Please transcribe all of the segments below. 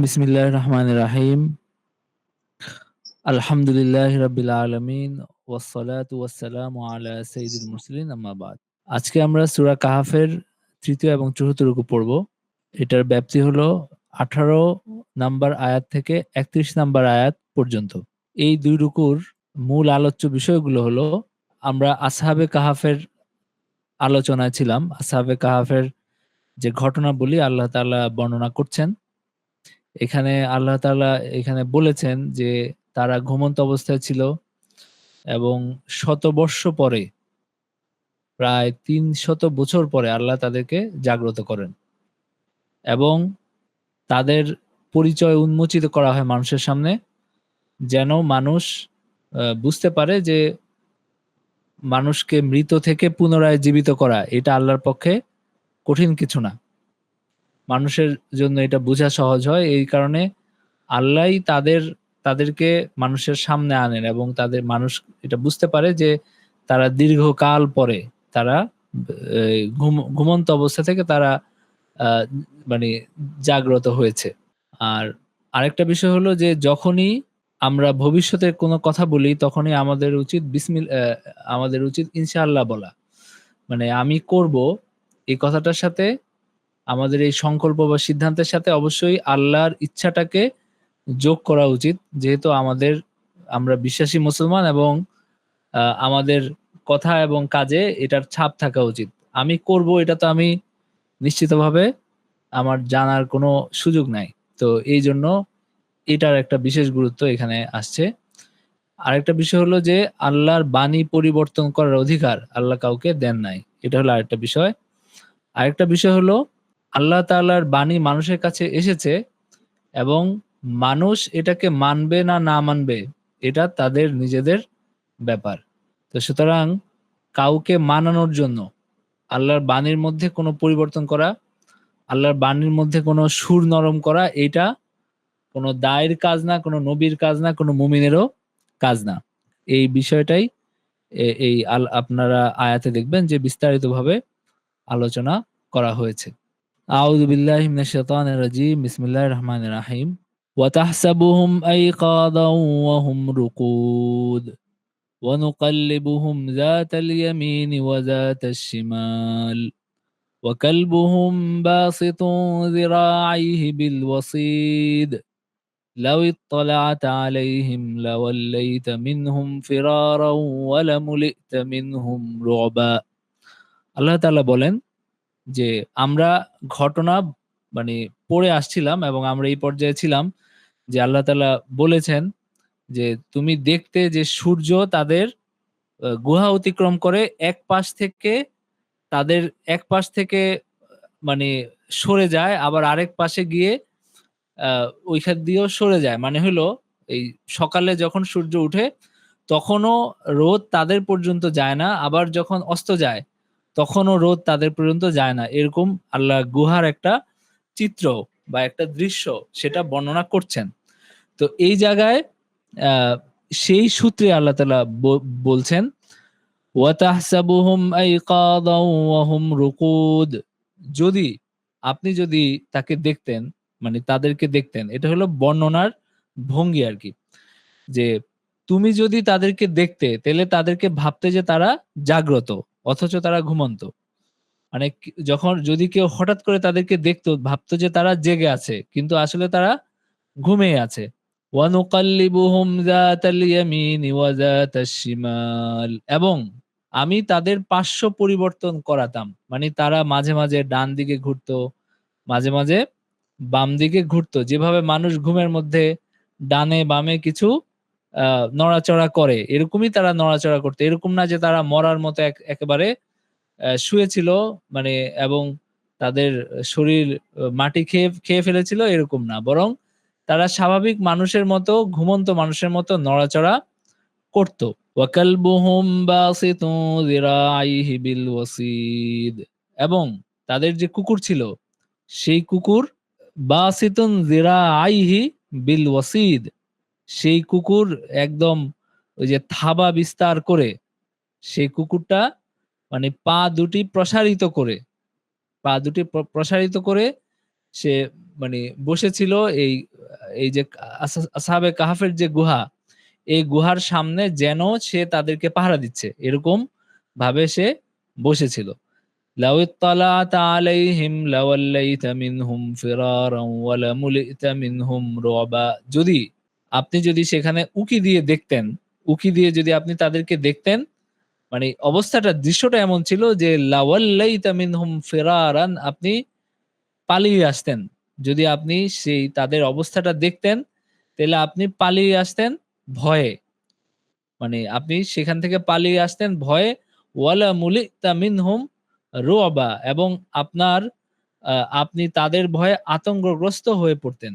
বিসমিল্লাহির রহমানির রাহিম। আলহামদুলিল্লাহি রাব্বিল আলামিন ওয়াসসালাতু ওয়াসসালামু আলা সাইয়্যিদিল মুরসালিন আম্মা বাদ। আজকে আমরা সূরা কাহাফের ৩য় এবং ৪র্থ রুকু পড়ব। এটার ব্যাপ্তি হলো ১৮ নাম্বার আয়াত থেকে ৩১ নাম্বার আয়াত পর্যন্ত। এই ২ রুকুর মূল আলোচ্য বিষয়গুলো হলো, আমরা আসহাবে কাহাফের আলোচনায় ছিলাম। আসহাবে কাহাফের যে ঘটনাবলী আল্লাহ তাআলা বর্ণনা করছেন। এখানে আল্লাহ তাআলা এখানে বলেছেন যে তারা ঘুমন্ত অবস্থায় ছিল এবং শতবর্ষ পরে, প্রায় ৩০০ বছর পরে আল্লাহ তাদেরকে জাগ্রত করেন এবং তাদের পরিচয় উন্মোচিত করা হয় মানুষের সামনে, যেন মানুষ বুঝতে পারে যে মানুষকে মৃত থেকে পুনরায় জীবিত করা এটা আল্লাহর পক্ষে কঠিন কিছু না। মানুষের জন্য এটা বোঝা সহজ হয়। এই কারণে আল্লাহই তাদেরকে মানুষের সামনে আনেন এবং তাদের মানুষ এটা বুঝতে পারে যে তারা দীর্ঘকাল পরে তারা ঘুমন্ত অবস্থা থেকে তারা আহ, মানে জাগ্রত হয়েছে। আর আরেকটা বিষয় হলো যে যখনই আমরা ভবিষ্যতের কোনো কথা বলি তখনই আমাদের উচিত ইনশাআল্লাহ বলা। মানে আমি করব, এই কথাটার সাথে আমাদের এই সংকল্প বা সিদ্ধান্তের সাথে অবশ্যই আল্লাহর ইচ্ছাটাকে যোগ করা উচিত। যেহেতু আমরা বিশ্বাসী মুসলমান এবং আমাদের কথা এবং কাজে এটার ছাপ থাকা উচিত। আমি করব এটা তো আমি নিশ্চিতভাবে আমার জানার কোনো সুযোগ নাই। তো এইজন্য এটার একটা বিশেষ গুরুত্ব এখানে আসছে। আরেকটা বিষয় হলো যে আল্লাহর বাণী পরিবর্তন করার অধিকার আল্লাহ কাউকে দেন নাই। এটা হলো আরেকটা বিষয়। আরেকটা বিষয় হলো আল্লাহ তাআলার বাণী মানুষের কাছে এসেছে এবং মানুষ এটাকে মানবে না না মানবে এটা তাদের নিজেদের ব্যাপার। তো সুতরাং কাউকে মানানোর জন্য আল্লাহর বাণীর মধ্যে কোনো পরিবর্তন করা, আল্লাহর বাণীর মধ্যে কোনো সুর নরম করা, এটা কোনো দায়ের কাজ না, কোনো নবীর কাজ না, কোনো মুমিনেরও কাজ না। এই বিষয়টাই আপনারা আয়াতে দেখবেন যে বিস্তারিতভাবে আলোচনা করা হয়েছে। আউযু বিল্লাহি মিনাশ শাইতানির রাজিম। বিসমিল্লাহির রহমানির রহিম। ওয়া তাহসাবুহুম আইকাদাও ওয়া হুম রুকুদ ওয়া নুকাল্লিবুহুম যাতাল ইয়ামিনি ওয়া যাতাশ শিমাল ওয়া কালবুহুম বাসিতুন যিরাআইহি বিল ওয়াসিদ লাউ ইত্তালা'তা আলাইহিম লাওয়াল্লাইতা মিনহুম ফিরারাও ওয়া লামুলি'তা মিনহুম রু'বা। আল্লাহ তাআলা বলেন যে আমরা ঘটনা মানে পড়ে আসছিলাম এবং আমরা এই পর্যায়ে ছিলাম যে আল্লাহ তাআলা বলেছেন যে তুমি দেখতে যে সূর্য তাদের গুহা অতিক্রম করে এক পাশ থেকে মানে সরে যায়, আবার আরেক পাশে গিয়ে ওইখান দিয়েও সরে যায়। মানে হলো এই সকালে যখন সূর্য উঠে তখনও রোদ তাদের পর্যন্ত যায় না, আবার যখন অস্ত যায় তখনও রোদ তাদের পর্যন্ত যায় না। এরকম আল্লাহ গুহার একটা চিত্র বা একটা দৃশ্য সেটা বর্ণনা করছেন। তো এই জায়গায় আহ, সেই সূত্রে আল্লাহ তাআলা বলছেন ওয়াতাহসাবুহুম আইকাদাও ওয়া হুম রুকুদ। যদি আপনি তাকে দেখতেন, মানে তাদেরকে দেখতেন, এটা হলো বর্ণনার ভঙ্গি আরকি। যে তুমি যদি তাদেরকে দেখতে তাহলে তাদেরকে ভাবতে যে তারা জাগ্রত অথচ তারা ঘুমন্ত। মানে যখন যদি কেউ হঠাৎ করে তাদেরকে দেখতো ভাবতো যে তারা জেগে আছে কিন্তু আসলে তারা ঘুমিয়ে আছে। ওয়া নুকাল্লিবুহুম যাতাল ইয়ামিনি ওয়া যাতাশ শিমাল। এবং আমি তাদের পার্শ্ব পরিবর্তন করাতাম। মানে তারা মাঝে মাঝে ডান দিকে ঘুরতো, মাঝে মাঝে বাম দিকে ঘুরতো। যেভাবে মানুষ ঘুমের মধ্যে ডানে বামে কিছু নড়াচড়া করে এরকমই তারা নড়াচড়া করতো। এরকম না যে তারা মরার মতো একেবারে শুয়েছিল, মানে এবং তাদের শরীর মাটি খেয়ে খেয়ে ফেলেছিল এরকম না। বরং তারা স্বাভাবিক মানুষের মতো, ঘুমন্ত মানুষের মতো নড়াচড়া করত। ওয়াকালবুহুম বাসিতু যিরাআইহি বিল ওয়াসিদ। এবং তাদের যে কুকুর ছিল সেই কুকুর বাসিতুন যিরাআইহি বিল ওয়াসিদ, সেই কুকুর একদম ওই যে থাবা বিস্তার করে সেই কুকুরটা মানে পা দুটি প্রসারিত করে সে মানে বসেছিল এই এই যে আসহাবে কাহাফের যে গুহা, এই গুহার সামনে যেন সে তাদেরকে পাহারা দিচ্ছে এরকম ভাবে সে বসেছিল। লাউ ইত্তালা'তা আলাইহিম লাওয়াল্লাইতা মিনহুম ফিরারান ওয়া লামুলি'তা মিনহুম রু'বা। যদি সেখানে উকি দিয়ে দেখতেন, উকি দিয়ে যদি আপনি তাদেরকে দেখতেন, মানে অবস্থাটা দৃশ্যটা এমন ছিল যে লাওয়াল্লাইতা মিনহুম ফিরারান, আপনি পালিয়ে আসতেন। যদি আপনি সেই তাদের অবস্থাটা দেখতেন, তাহলে আপনি পালিয়ে আসতেন ভয়ে। মানে আপনি সেখান থেকে পালিয়ে আসতেন ভয়ে। ওয়ালা মুলিতা মিনহুম রু'বা, এবং আপনার আপনি তাদের ভয়ে আতঙ্কগ্রস্ত হয়ে পড়তেন।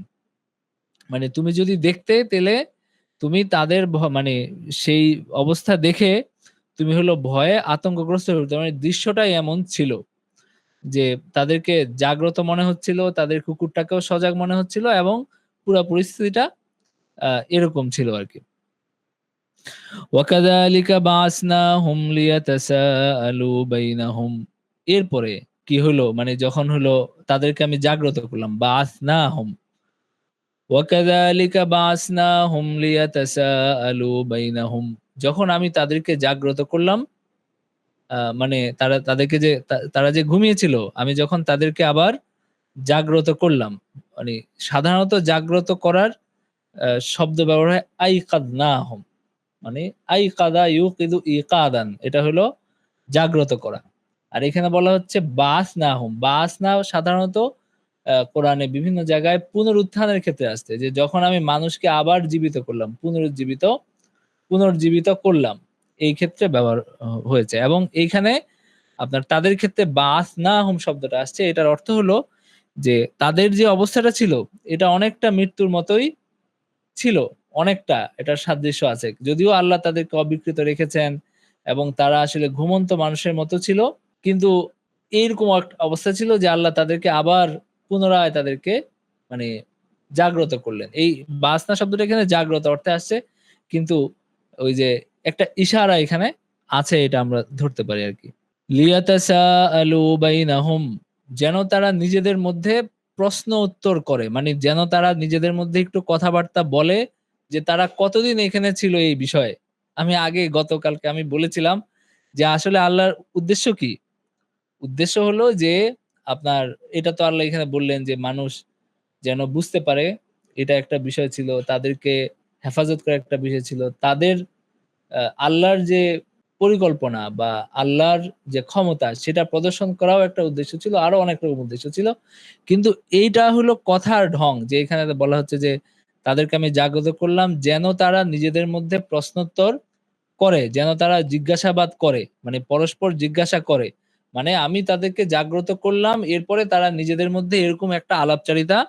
মানে তুমি যদি দেখতে তাইলে তুমি তাদের মানে সেই অবস্থা দেখে তুমি হলো ভয়ে আতঙ্কগ্রস্ত হয়ে পড়তে। মানে দৃশ্যটাই এমন ছিল যে তাদেরকে জাগ্রত মনে হচ্ছিল, তাদের কুকুরটাকেও সজাগ মনে হচ্ছিল, এবং পুরা পরিস্থিতিটা এরকম ছিল আরকি। ওয়াকাযালিকা বা'আসনাহুম লিয়াতাসাআলু বাইনাহুম। এরপরে কি হলো? মানে যখন হলো তাদেরকে আমি জাগ্রত করলাম। বা'আসনাহুম। ওয়াকাযালিকা বা'আসনাহুম লিয়াতাসাআলু বাইনাহুম। যখন আমি তাদেরকে জাগ্রত করলাম, মানে তাদেরকে যে তারা যে ঘুমিয়েছিল, আমি যখন তাদেরকে আবার জাগ্রত করলাম। মানে সাধারণত জাগ্রত করার শব্দ ব্যবহার হয় আইকাদনাহুম। মানে আইকাদা ইউকিদু ইকাদান, এটা হলো জাগ্রত করা। আর এখানে বলা হচ্ছে বাসনাহুম। বাসনা সাধারণত কোরআনে বিভিন্ন জায়গায় পুনরুত্থানের ক্ষেত্রে আসছে, যে যখন আমি মানুষকে আবার জীবিত করলাম, পুনর্জীবিত করলাম, এই ক্ষেত্রে ব্যবহার হয়েছে। এবং এইখানে আপনার তাদের ক্ষেত্রে বাসনাহুম শব্দটা আসছে, এটার অর্থ হলো যে তাদের যে অবস্থাটা ছিল এটা অনেকটা মৃত্যুর মতোই ছিল। অনেকটা এটার সাদৃশ্য আছে। যদিও আল্লাহ তাদেরকে অবিকৃত রেখেছেন এবং তারা আসলে ঘুমন্ত মানুষের মতো ছিল। কিন্তু এইরকম অবস্থা ছিল যে আল্লাহ তাদেরকে আবার পুনরায় তাদেরকে মানে জাগ্রত করলেন। এই বাসনা শব্দটা এখানে জাগ্রত অর্থে আসছে। কিন্তু ওই যে একটা ইশারা এখানে আছে, এটা আমরা ধরতে পারি আরকি। লিয়াতাসাআলু বাইনাহুম, যেন তারা নিজেদের মধ্যে প্রশ্ন উত্তর করে। মানে যেন তারা নিজেদের মধ্যে একটু কথাবার্তা বলে যে তারা কতদিন এখানে ছিল এই বিষয়ে। আমি আগে গতকালকে আমি বলেছিলাম যে আসলে আল্লাহর উদ্দেশ্য কি? উদ্দেশ্য হলো যে আপনার, এটা তো আল্লাহ এখানে বললেন যে মানুষ যেন বুঝতে পারে, এটা একটা বিষয় ছিল। তাদেরকে হেফাজত করার একটা বিষয় ছিল। তাদের আল্লাহর যে পরিকল্পনা বা আল্লাহর যে ক্ষমতা সেটা প্রদর্শন করাও একটা উদ্দেশ্য ছিল। আরো অনেক রকম উদ্দেশ্য ছিল। কিন্তু এইটা হলো কথার ঢং, যে এখানে বলা হচ্ছে যে তাদেরকে আমি জাগ্রত করলাম যেন তারা নিজেদের মধ্যে প্রশ্নোত্তর করে, যেন তারা জিজ্ঞাসাবাদ করে, মানে পরস্পর জিজ্ঞাসা করে। মানে আমি তাদেরকে জাগ্রত করলাম, এরপরে তারা নিজেদের মধ্যে এরকম একটা আলাপচারিতা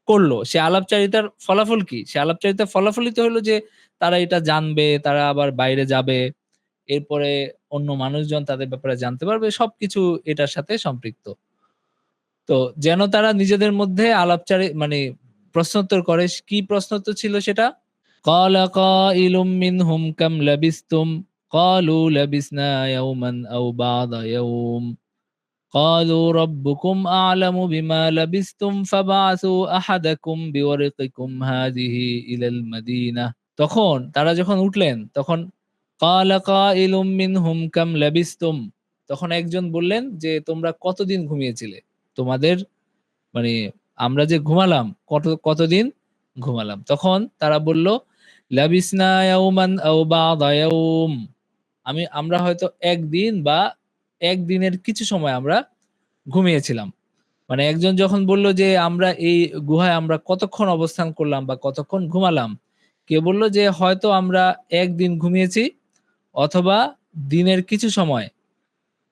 করল। সে আলাপচারিতার ফলাফল কি? সে আলাপচারিতার ফলাফলই তো হলো যে তারা এটা জানবে, তারা আবার বাইরে যাবে। এরপরে অন্য মানুষজন তাদের ব্যাপারে জানতে পারবে। সবকিছু এটার সাথে সম্পৃক্ত। তো যেন তারা নিজেদের মধ্যে মানে প্রশ্নোত্তর করে। কি প্রশ্নোত্তর ছিল সেটা? قال قائل منهم كم لبثتم قالوا لبثنا يوما أو بعض يوم قالوا ربكم أعلم بما لبثتم فابعثوا أحدكم بورقكم هذه إلى المدينة। তখন তারা যখন উঠলেন তখন قال قائل منهم كم لبثتم, তখন একজন বললেন যে তোমরা কতদিন ঘুমিয়েছিলে? তোমাদের মানে আমরা যে ঘুমালাম কতদিন ঘুমালাম? তখন তারা বলল লাবিসনা ইয়াওমান আও বা'দা ইয়াওম, আমরা হয়তো একদিন বা একদিনের কিছু সময় আমরা ঘুমিয়েছিলাম। মানে একজন যখন বলল যে আমরা এই গুহায় আমরা কতক্ষণ অবস্থান করলাম বা কতক্ষণ ঘুমালাম, কেউ বলল যে হয়তো আমরা একদিন ঘুমিয়েছি অথবা দিনের কিছু সময়।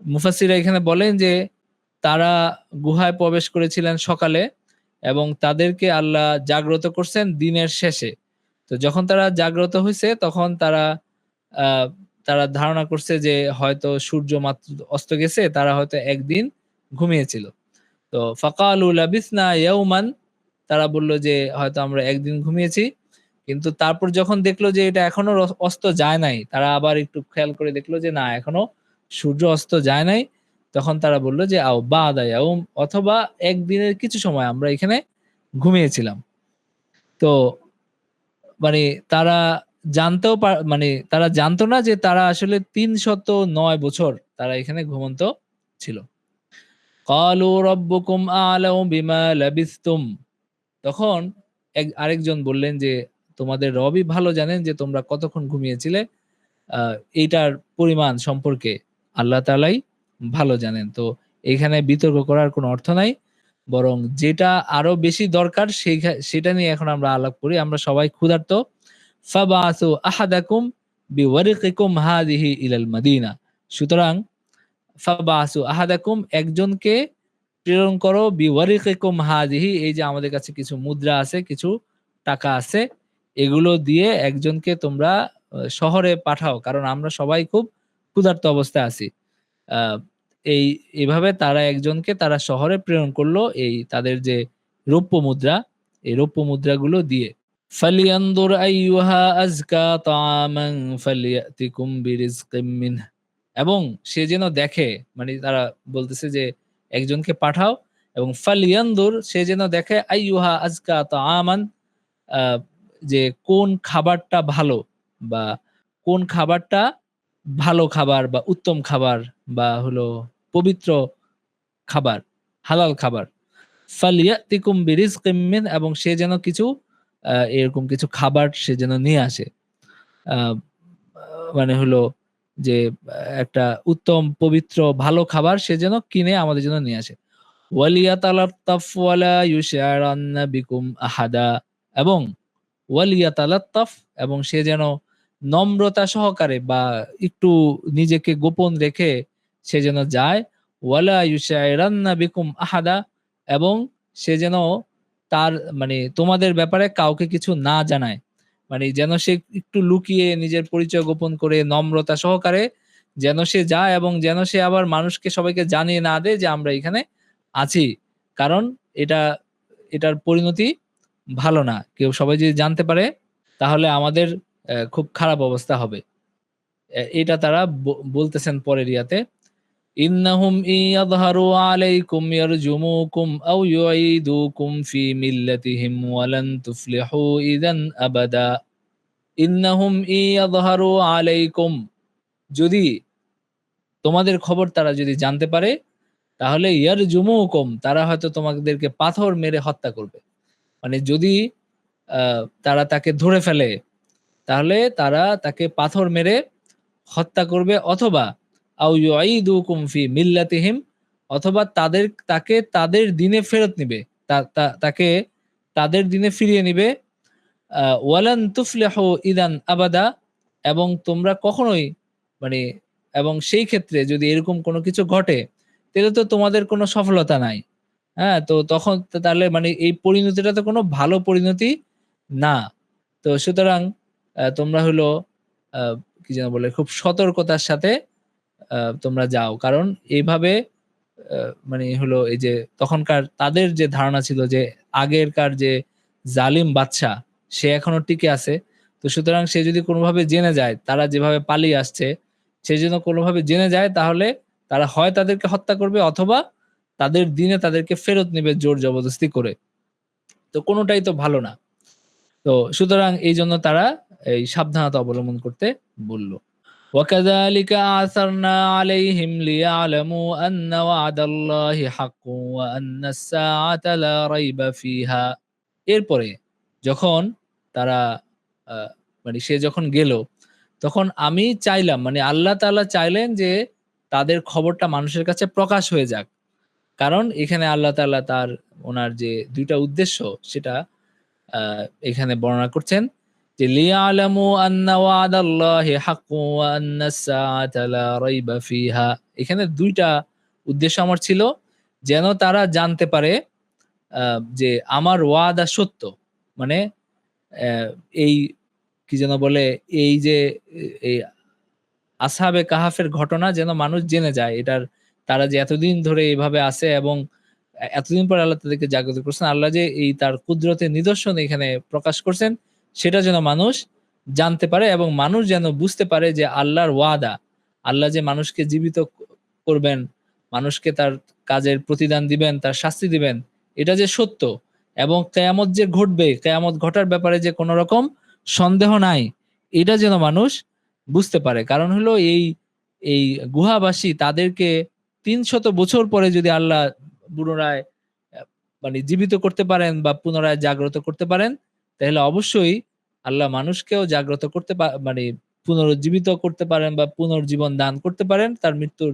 মুফাসসিররা এখানে বলেন যে তারা গুহায় প্রবেশ করেছিলেন সকালে এবং তাদেরকে আল্লাহ জাগ্রত করছেন দিনের শেষে। তো যখন তারা জাগ্রত হইছে তখন আ তারা ধারণা করছে যে হয়তো সূর্য মাত্র অস্ত গেছে, তারা হয়তো একদিন ঘুমিয়েছিল। তো ফাকালু লাবিসনা ইয়াওমান, তারা বলল যে হয়তো আমরা একদিন ঘুমিয়েছি। কিন্তু তারপর যখন দেখলো যে এটা এখনো অস্ত যায় নাই, তারা আবার একটু খেয়াল করে দেখলো যে না, এখনো সূর্য অস্ত যায় নাই। তখন তারা বলল যে আও বাদা ইয়াউম, অথবা একদিনের কিছু সময় আমরা এখানে ঘুমিয়েছিলাম। তো মানে তারা মানে তারা জানতো না যে তারা আসলে ৩০৯ বছর তারা এখানে ঘুমন্ত ছিল। ক্বালু রাব্বুকুম আ'লামু বিমা লাবিসতুম। তখন আরেকজন বললেন যে, তোমাদের রবই ভালো জানেন যে তোমরা কতক্ষণ ঘুমিয়েছিলে। আ এইটার পরিমাণ সম্পর্কে আল্লাহ তাআলাই ভালো জানেন। তো এখানে বিতর্ক করার কোনো অর্থ নাই। বরং যেটা আরো বেশি দরকার সেটা নিয়ে এখন আমরা আলাপ করি। আমরা সবাই ক্ষুধার্ত। ফাবআসু আহাদাকুম বিওয়ারিকিকুম হাযিহি ইলাল মাদিনা। সুতরাং ফাবআসু আহাদাকুম, একজনকে প্রেরণ করো বিওয়ারিকিকুম হাযিহি, এই যে আমাদের কাছে কিছু মুদ্রা আছে, কিছু টাকা আছে, এগুলো দিয়ে একজনকে তোমরা শহরে পাঠাও। কারণ আমরা সবাই খুব ক্ষুধার্ত অবস্থায় আছি। আ এই এভাবে তারা একজনকে তারা শহরে প্রেরণ করলো এই তাদের যে রৌপ্য মুদ্রা, এই রৌপ্য মুদ্রাগুলো দিয়ে। ফালিয়ানদুর আইয়ুহা আযকা তাআমান ফালিয়াতিকুম বিরিজকিম মিনহু। এবং সে যেন দেখে, মানে তারা বলতেছে যে একজনকে পাঠাও এবং ফালিয়ানদুর, সে যেন দেখে আইয়ুহা আযকা তাআমান, আ যে কোন খাবারটা ভালো, বা কোন খাবারটা ভালো খাবার বা উত্তম খাবার বা হলো পবিত্র খাবার, হালাল খাবার। ফালিয়াতিকুম বিরিজকিম মিন, এবং সে যেন কিছু এরকম কিছু খাবার সে যেন নিয়ে আসে। আ মানে হলো যে একটা উত্তম পবিত্র ভালো খাবার সে যেন কিনে আমাদের জন্য নিয়ে আসে। ওয়ালিয়াতালাত্তাফ ওয়ালা ইউশআরান্না বিকুম আহাদা, এবং ওয়ালিয়াতালাত্তাফ, এবং সে যেন নম্রতা সহকারে বা একটু নিজেকে গোপন রেখে সে যেন যায়। ওয়ালা ইউশআরান্না বিকুম আহাদা, এবং সে যেন তার মানে তোমাদের ব্যাপারে কাউকে কিছু না জানায়। মানে যেন সে একটু লুকিয়ে নিজের পরিচয় গোপন করে নম্রতা সহকারে যেন সে যায়, এবং যেন সে আবার মানুষকে সবাইকে জানিয়ে না দেয় যে আমরা এখানে আছি। কারণ এটা এটার পরিণতি ভালো না। সবাই যদি জানতে পারে তাহলে আমাদের খুব খারাপ অবস্থা হবে। এটা তারা বলতেছেন পরের ইয়াতে। ইন্নাহুম ইয়াযহারু আলাইকুম ইয়ারজুমুকুম আও ইউঈদুকুম ফি মিল্লাতিহিম ওয়া লান তুফলিহু ইযান আবাদা। ইন্নাহুম ইয়াযহারু আলাইকুম, যদি তোমাদের খবর তারা যদি জানতে পারে তাহলে ইয়ারজুমুকুম, তারা হয়তো তোমাদেরকে পাথর মেরে হত্যা করবে। মানে যদি আ তারা তাকে ধরে ফেলে তাহলে তারা তাকে পাথর মেরে হত্যা করবে, অথবা আও ইউঈদুকুম ফি মিল্লাতিহিম, অথবা তাকে তাদের দিনে ফেরত নিবে। তাকে তাদের দিনে ফিরিয়ে নিবে। ওয়ালান তুফলিহু ইদান আবাদা, এবং তোমরা কখনোই মানে এবং সেই ক্ষেত্রে যদি এরকম কোনো কিছু ঘটে তাহলে তো তোমাদের কোনো সফলতা নাই। হ্যাঁ? তো তখন তাহলে মানে এই পরিণতিটা তো কোনো ভালো পরিণতি না। তো সুতরাং তোমরা হলো আ কি যেন বলে, খুব সতর্কতার সাথে তোমরা যাও। কারণ এইভাবে আ মানে হলো এই যে তখনকার তাদের যে ধারণা ছিল যে আগেরকার যে জালিম বাদশা সে এখনো টিকে আছে। তো সুতরাং সে যদি কোনোভাবে জেনে যায় তারা যেভাবে পালিয়ে আসছে, সে যেন কোনোভাবে জেনে যায় তাহলে তারা হয় তাদেরকে হত্যা করবে, অথবা তাদের দিনে তাদেরকে ফেরত নিবে জোর জবরদস্তি করে। তো কোনটাই তো ভালো না। তো সুতরাং এইজন্য তারা এই সাবধানতা অবলম্বন করতে বলল। وكذلك أعثرنا عليهم ليعلموا أن وعد الله حق وأن الساعة لا ريب فيها। এরপরে যখন তারা আ মানে সে যখন গেল, তখন আমি চাইলাম, মানে আল্লাহ তাআলা চাইলেন যে তাদের খবরটা মানুষের কাছে প্রকাশ হয়ে যাক। কারণ এখানে আল্লাহ তাআলা ওনার যে ২ টা উদ্দেশ্য সেটা আ এখানে বর্ণনা করছেন যে, লিয়ালামু আন্না ওয়াদাল্লাহি হাক্কুন ওয়া আন্নাস সাআতা লা রাইবা ফিহা। এখানে ২ টা উদ্দেশ্য আমার ছিল। যেন তারা জানতে পারে আ যে আমার ওয়াদা সত্য। মানে অ্যা এই কি যেন বলে, এই যে এই আসহাবে কাহাফের ঘটনা যেন মানুষ জেনে যায়। তারা যে এতদিন ধরে এভাবে আছে, এবং এতদিন পরে আল্লাহ তাদেরকে জাগ্রত করছেন। আল্লাহ যে এই তার কুদরতের নিদর্শন এখানে প্রকাশ করছেন, সেটা যেন মানুষ জানতে পারে, এবং মানুষ যেন বুঝতে পারে যে আল্লাহর ওয়াদা, আল্লাহ যে মানুষকে জীবিত করবেন, মানুষকে তার কাজের প্রতিদান দিবেন, তার শাস্তি দিবেন, এটা যে সত্য, এবং কিয়ামত যে ঘটবে, কিয়ামত ঘটার ব্যাপারে যে কোনো রকম সন্দেহ নাই, এটা যেন মানুষ বুঝতে পারে। কারণ হলো এই গুহাবাসী তাদেরকে ৩০০ বছর পরে যদি আল্লাহ পুনরায় মানে জীবিত করতে পারেন বা পুনরায় জাগ্রত করতে পারেন, তাহলে অবশ্যই আল্লাহ মানুষকেও জাগ্রত করতে মানে পুনরুজ্জীবিত করতে পারেন বা পুনর্জীবন দান করতে পারেন তার মৃত্যুর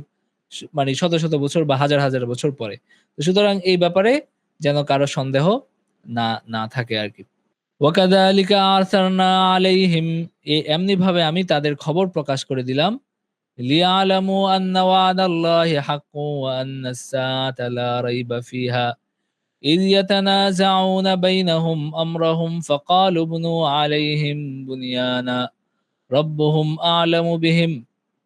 মানে শত শত বছর বা হাজার হাজার বছর পরে। তো সুতরাং এই ব্যাপারে যেন কারো সন্দেহ না না থাকে আর কি। ওয়াকাযালিকা আরসালনা আলাইহিম, এমনি ভাবে আমি তাদের খবর প্রকাশ করে দিলাম। লিয়ালামু আন্না ওয়াদাল্লাহি হাক্কুন ওয়া আন্নাস সাআতা লা রাইবা ফিহা إذ يتنازعون بينهم أمرهم فقالوا ابنوا عليهم بنيانا ربهم أعلم بهم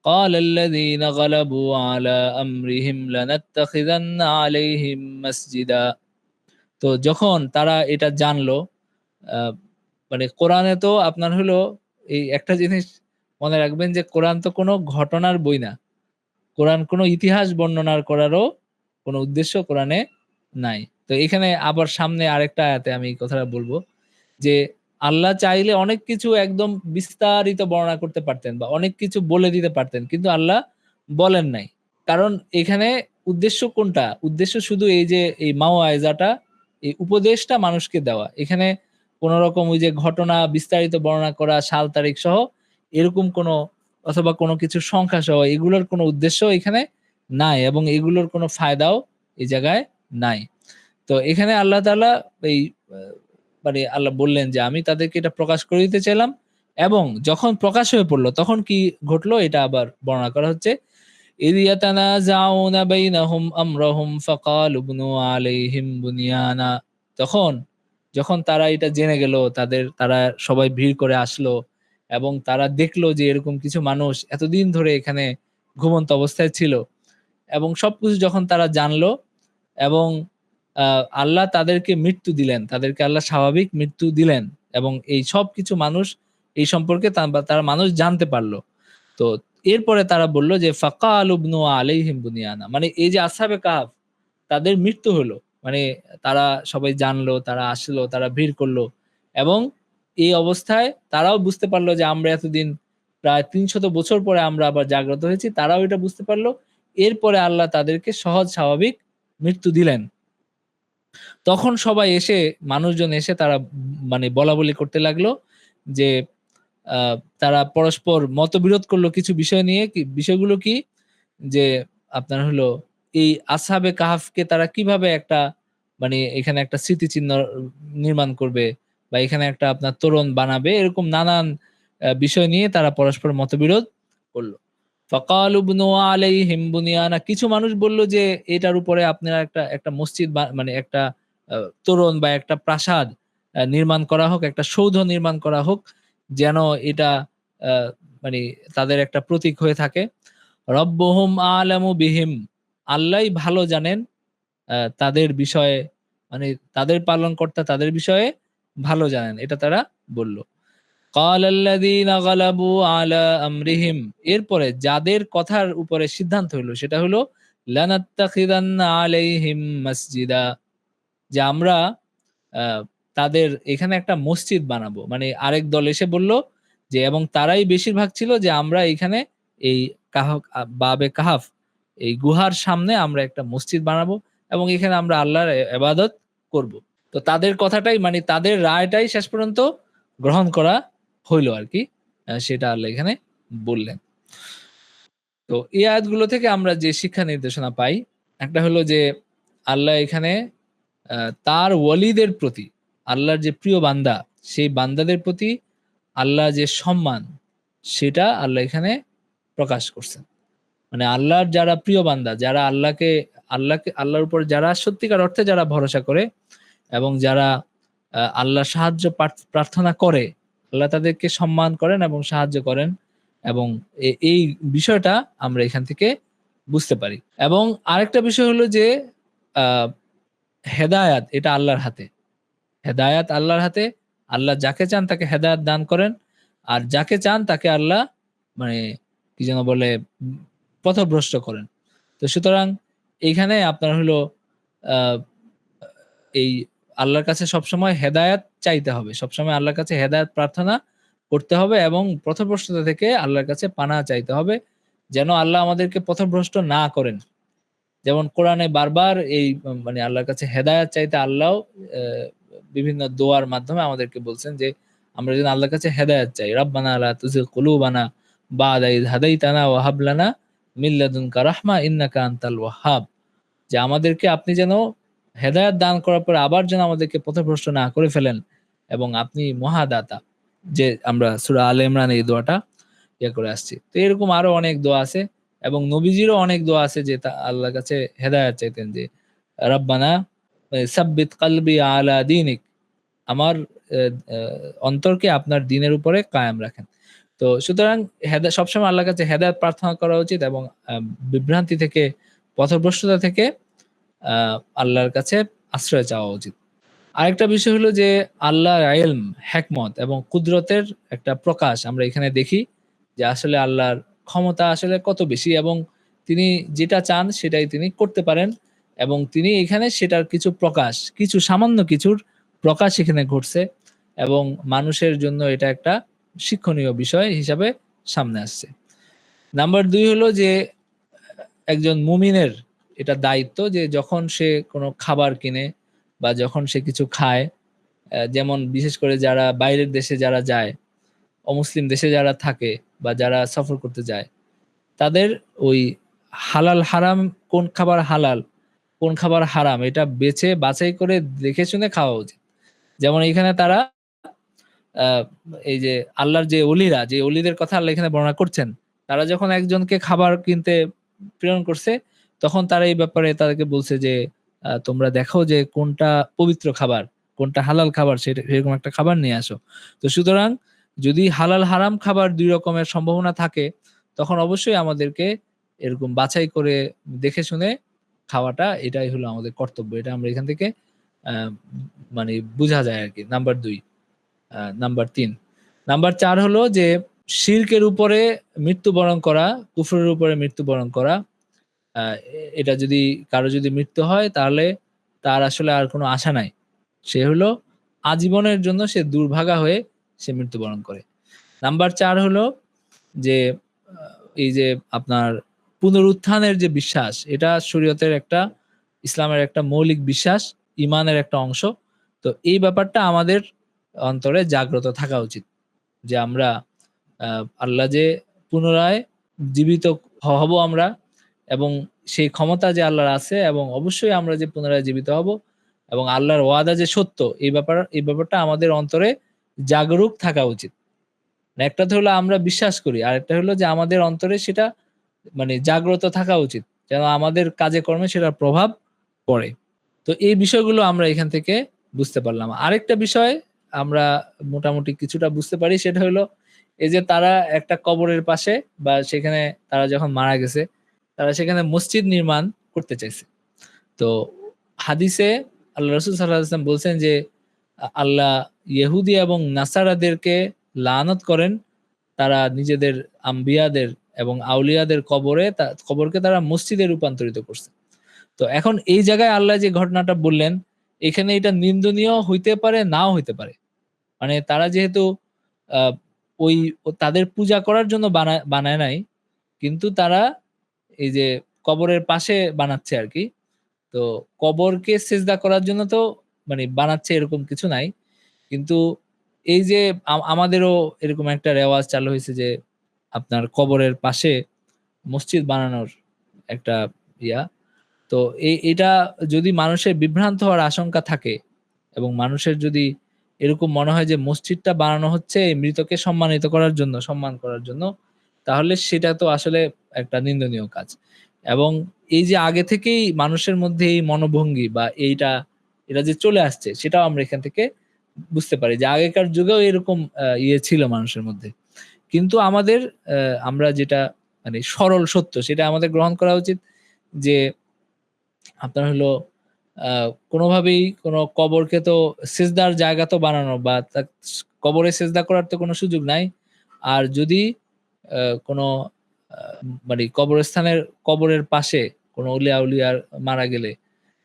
قال الذين غلبوا على أمرهم لنتخذن عليهم مسجدا। তো যখন তারা এটা জানলো, আহ, মানে কোরআনে তো আপনার হলো এই একটা জিনিস মনে রাখবেন যে কোরআন তো কোনো ঘটনার বই না। কোরআন কোনো ইতিহাস বর্ণনার করারও কোনো উদ্দেশ্য কোরআনে নাই। তো এখানে আবার সামনে আরেকটা আয়াতে আমি এই কথাটা বলবো যে আল্লাহ চাইলে অনেক কিছু একদম বিস্তারিত বর্ণনা করতে পারতেন বা অনেক কিছু বলে দিতে পারতেন, কিন্তু আল্লাহ বলেন নাই। কারণ এখানে উদ্দেশ্য কোনটা? উদ্দেশ্য শুধু এই যে এই মাওয়াইজাটা, এই উপদেশটা মানুষকে দেওয়া। এখানে কোন রকম ওই যে ঘটনা বিস্তারিত বর্ণনা করা, সাল তারিখ সহ এরকম কোনো, অথবা কোনো কিছুর সংখ্যা সহ এগুলোর কোনো উদ্দেশ্য এখানে নাই এবং এগুলোর কোনো ফায়দাও এই জায়গায় নাই। তো এখানে আল্লাহ তাআলা এই মানে আল্লাহ বললেন যে আমি তাদেরকে এটা প্রকাশ করে দিতে চাইলাম, এবং যখন প্রকাশ হয়ে পড়লো তখন কি ঘটলো এটা আবার বর্ণনা করা হচ্ছে। إذ يتنازعون بينهم أمرهم فقالوا ابنوا عليهم بنيانا। তখন যখন তারা এটা জেনে গেল, তারা সবাই ভিড় করে আসলো এবং তারা দেখলো যে এরকম কিছু মানুষ এতদিন ধরে এখানে ঘুমন্ত অবস্থায় ছিল, এবং সবকিছু যখন তারা জানলো, এবং আল্লাহ তাদেরকে মৃত্যু দিলেন, তাদেরকে আল্লাহ স্বাভাবিক মৃত্যু দিলেন, এবং এই সবকিছু মানুষ এই সম্পর্কে তারা মানুষ জানতে পারলো। তো এরপরে তারা বলল যে ফাকালু ইবনু আলাইহিম বুনিয়ানা, মানে এই যে আসহাবে কাহফ তাদের মৃত্যু হলো, মানে তারা সবাই জানলো, তারা আসলো, তারা ভিড় করলো, এবং এই অবস্থায় তারাও বুঝতে পারলো যে আমরা এতদিন প্রায় ৩০০ বছর পরে আমরা আবার জাগ্রত হয়েছি, তারাও এটা বুঝতে পারলো। এরপরে আল্লাহ তাদেরকে সহজ স্বাভাবিক মৃত্যু দিলেন। তখন সবাই এসে, মানুষজন এসে তারা মানে বলাবলি করতে লাগলো যে তারা পরস্পর মতবিরোধ করলো কিছু বিষয় নিয়ে। বিষয়গুলো কি? যে আপনার হলো এই আসহাবে কাহাফকে তারা কিভাবে একটা মানে এখানে একটা স্মৃতিচিহ্ন নির্মাণ করবে বা এখানে একটা আপনার তোরণ বানাবে, এরকম নানান বিষয় নিয়ে তারা পরস্পর মতবিরোধ করলো। ফাকালু ইবনু আলাইহিম বুনিয়ানা, কিছু মানুষ বলল যে এটার উপরে আপনারা একটা একটা মসজিদ মানে একটা তোরণ বা একটা প্রাসাদ নির্মাণ করা হোক, একটা সৌধ নির্মাণ করা হোক, যেন এটা আহ, মানে তাদের একটা প্রতীক হয়ে থাকে। রব্বুহুম আলামু বিহিম, আল্লাহই ভালো জানেন তাদের বিষয়ে, মানে তাদের পালনকর্তা তাদের বিষয়ে ভালো জানেন, এটা তারা বলল। ক্বালাল্লাযীনা গালাবু আলা আমরিহিম, এরপরে যাদের কথার উপরে সিদ্ধান্ত হলো সেটা হলো লানাত্তাখিযান্না আলাইহিম মাসজিদা, যে আমরা আহ, তাদের এখানে একটা মসজিদ বানাবো। মানে আরেক দল এসে বলল যে, এবং তারাই বেশিরভাগ ছিল যে আমরা এখানে এই বাবে কাহাফ, এই গুহার সামনে আমরা একটা মসজিদ বানাবো এবং এখানে আমরা আল্লাহর ইবাদত করব। তো তাদের কথাটাই, মানে তাদের রায়টাই শেষ পর্যন্ত গ্রহণ করা হইলো আর কি। সেটা আল্লাহ এখানে বললেন। তো এই আয়াতগুলো থেকে আমরা যে শিক্ষা নির্দেশনা পাই, একটা হলো যে আল্লাহ এখানে তার ওয়ালিদের প্রতি, আল্লাহর যে প্রিয় বান্দা, সেই বান্দাদের প্রতি আল্লাহ যে সম্মান, সেটা আল্লাহ এখানে প্রকাশ করছেন। মানে আল্লাহর যারা প্রিয় বান্দা, যারা আল্লাহর উপর যারা সত্যিকার অর্থে যারা ভরসা করে এবং যারা আল্লাহর সাহায্য প্রার্থনা করে, আল্লাহ তাদেরকে সম্মান করেন এবং সাহায্য করেন, এবং এই বিষয়টা আমরা এখান থেকে বুঝতে পারি। এবং আরেকটা বিষয় হলো যে আহ হেদায়াত এটা আল্লাহর হাতে। হেদায়াত আল্লাহর হাতে। আল্লাহ যাকে চান তাকে হেদায়াত দান করেন। আর যাকে চান তাকে আল্লাহ মানে কি যেন বলে পথভ্রষ্ট করেন। তো সুতরাং এইখানে আপনার হলো আ এই আল্লাহর কাছে সবসময় হেদায়েত চাইতে হবে, সবসময় আল্লাহর কাছে হেদায়েত প্রার্থনা করতে হবে এবং পথভ্রষ্টতা থেকে আল্লাহর কাছে পানাহ চাইতে হবে, যেন আল্লাহ আমাদেরকে পথভ্রষ্ট না করেন। যেমন কোরআনে বারবার এই মানে আল্লাহর কাছে হেদায়েত চাইতে আল্লাহ বিভিন্ন দোয়ার মাধ্যমে আমাদেরকে বলছেন যে আমরা যেন আল্লাহর কাছে হেদায়েত চাই। রাব্বানা লা তুযিগ কুলুবানা বা'দা ইয হাদাইতানা ওয়া হাব লানা মিন লাদুনকা রাহমা ইন্নাকা আনতাল ওয়াহ্হাব। যে আমাদেরকে আপনি যেন হেদায়েত দান করার পরে আবার যেন আমাদেরকে পথভ্রষ্ট না করে ফেলেন এবং আপনি মহাদাতা। যে আমরা সূরা আলে ইমরান এই দোয়াটা করে আসছি। তো এরকম আরো অনেক দোয়া আছে এবং নবীজিরও অনেক দোয়া আছে যে আল্লাহর কাছে হেদায়েত চাইতেন যে রাব্বানা সাব্বিত কলবি আলা দীনিক, আমার এ এ অন্তরকে আপনার দ্বীনের উপরে কায়েম রাখেন। তো সুতরাং সবসময় আল্লাহর কাছে হেদায়েত প্রার্থনা করা উচিত এবং বিভ্রান্তি থেকে, পথভ্রষ্টতা থেকে আ আল্লাহর কাছে আশ্রয় চাওয়া উচিত। আরেকটা বিষয় হলো যে আল্লাহর ইলম, হিকমত এবং কুদরতের একটা প্রকাশ আমরা এখানে দেখি যে আসলে আল্লাহর ক্ষমতা আসলে কত বেশি এবং তিনি যেটা চান সেটাই তিনি করতে পারেন এবং তিনি এখানে সেটার কিছু প্রকাশ, কিছু সামান্য কিছুর প্রকাশ এখানে ঘটছে এবং মানুষের জন্য এটা একটা শিক্ষণীয় বিষয় হিসাবে সামনে আসছে। নাম্বার ২ হলো যে একজন মুমিনের এটা দায়িত্ব যে যখন সে কোনো খাবার কিনে বা যখন সে কিছু খায়, যেমন বিশেষ করে যারা বাইরের দেশে যারা যায়, অমুসলিম দেশে যারা থাকে বা যারা সফর করতে যায়, তাদের ওই হালাল হারাম, কোন খাবার হালাল, কোন খাবার হারাম এটা বেছে বাছাই করে দেখে শুনে খাওয়া উচিত। যেমন এইখানে তারা আ এই যে আল্লাহর যে অলিরা, যে অলিদের কথা আল্লাহ এখানে বর্ণনা করছেন, তারা যখন একজনকে খাবার কিনতে প্রেরণ করছে, তখন তারা এই ব্যাপারে তাদেরকে বলছে যে, তোমরা দেখো যে কোনটা পবিত্র খাবার, কোনটা হালাল খাবার সেরকম একটা খাবার নিয়ে আসো। তো সুতরাং যদি হালাল হারাম খাবার ২ রকমের সম্ভাবনা থাকে, তখন অবশ্যই আমাদেরকে এরকম বাছাই করে দেখে শুনে খাওয়াটা এটাই হলো আমাদের কর্তব্য। এটা আমরা এখান থেকে আ মানে বুঝা যায় আরকি। নাম্বার ২। নাম্বার ৩। নাম্বার ৪ হলো যে শিরকের উপরে মৃত্যুবরণ করা, কুফরের উপরে মৃত্যুবরণ করা। আ এটা যদি কারো যদি মৃত্যু হয় তাহলে তার আসলে আর কোনো আশা নাই। সে হলো আজীবনের জন্য সে দুর্ভাগা হয়ে সে মৃত্যুবরণ করে। নাম্বার ৪ হলো যে আ এই যে আপনার পুনরুত্থানের যে বিশ্বাস, এটা শরীয়তের একটা, ইসলামের একটা মৌলিক বিশ্বাস, ঈমানের একটা অংশ। তো এই ব্যাপারটা আমাদের অন্তরে জাগ্রত থাকা উচিত। যে আমরা আ আল্লাহ যে পুনরায় জীবিত হব আমরা এবং সেই ক্ষমতা যে আল্লাহর আছে এবং অবশ্যই আমরা যে পুনরায় জীবিত হব এবং আল্লাহর ওয়াদা যে সত্য, এই ব্যাপারটা আমাদের অন্তরে জাগরুক থাকা উচিত। একটা তো হলো আমরা বিশ্বাস করি, আরেকটা হলো যে আমাদের অন্তরে সেটা মানে জাগ্রত থাকা উচিত। যেন আমাদের কাজে কর্মে সেটার প্রভাব পড়ে। তো এই বিষয়গুলো আমরা এখান থেকে বুঝতে পারলাম। আরেকটা বিষয় আমরা মোটামুটি কিছুটা বুঝতে পারি, সেটা হলো এই যে তারা একটা কবরের পাশে বা সেখানে তারা যখন মারা গেছে, তারা সেখানে মসজিদ নির্মাণ করতে চাইছে। তো হাদিসে আল্লাহ রাসূল সাল্লাল্লাহু আলাইহি ওয়াসাল্লাম বলছেন যে আল্লাহ ইহুদি এবং নাসারাদেরকে লানত করেন। তারা নিজেদের আম্বিয়াদের এবং আউলিয়াদের কবরকে তারা মসজিদে রূপান্তরিত করছে। তো এখন এই জায়গায় আল্লাহ যে ঘটনাটা বললেন, এখানে এটা নিন্দনীয় হইতে পারে, নাও হইতে পারে। মানে তারা যেহেতু আ ওই তাদের পূজা করার জন্য বানায় নাই। কিন্তু তারা এই যে কবরের পাশে বানাচ্ছে আরকি। তো কবরকে সেজদা করার জন্য তো মানে বানাচ্ছে এরকম কিছু নাই। কিন্তু এই যে আমাদেরও এরকম একটা রেওয়াজ চালু হইছে যে আপনার কবরের পাশে মসজিদ বানানোর একটা ইয়া। তো এটা যদি মানুষের বিভ্রান্ত হওয়ার আশঙ্কা থাকে এবং মানুষের যদি এরকম মনে হয় যে মসজিদটা বানানো হচ্ছে এই মৃতকে সম্মানিত করার জন্য, সম্মান করার জন্য, তাহলে সেটা তো আসলে একটা নিন্দনীয় কাজ। এবং এই যে আগে থেকেই মানুষের মধ্যে এই মনোভঙ্গি বা এটা যে চলে আসছে সেটাও আমরা এখান থেকে বুঝতে পারি যে আগেকার যুগেও এরকম ইয়ে ছিল মানুষের মধ্যে। কিন্তু আমাদের আমরা যেটা মানে সরল সত্য সেটা আমাদের গ্রহণ করা উচিত যে আপনার হলো আ কোনোভাবেই কোনো কবরকে তো সিজদার জায়গা তো বানানো বা কবরে সিজদা করার তো কোনো সুযোগ নাই। আর যদি কোনো আ মানে কবরস্থানের কবরের পাশে কোনো আউলিয়ার মারা গেলে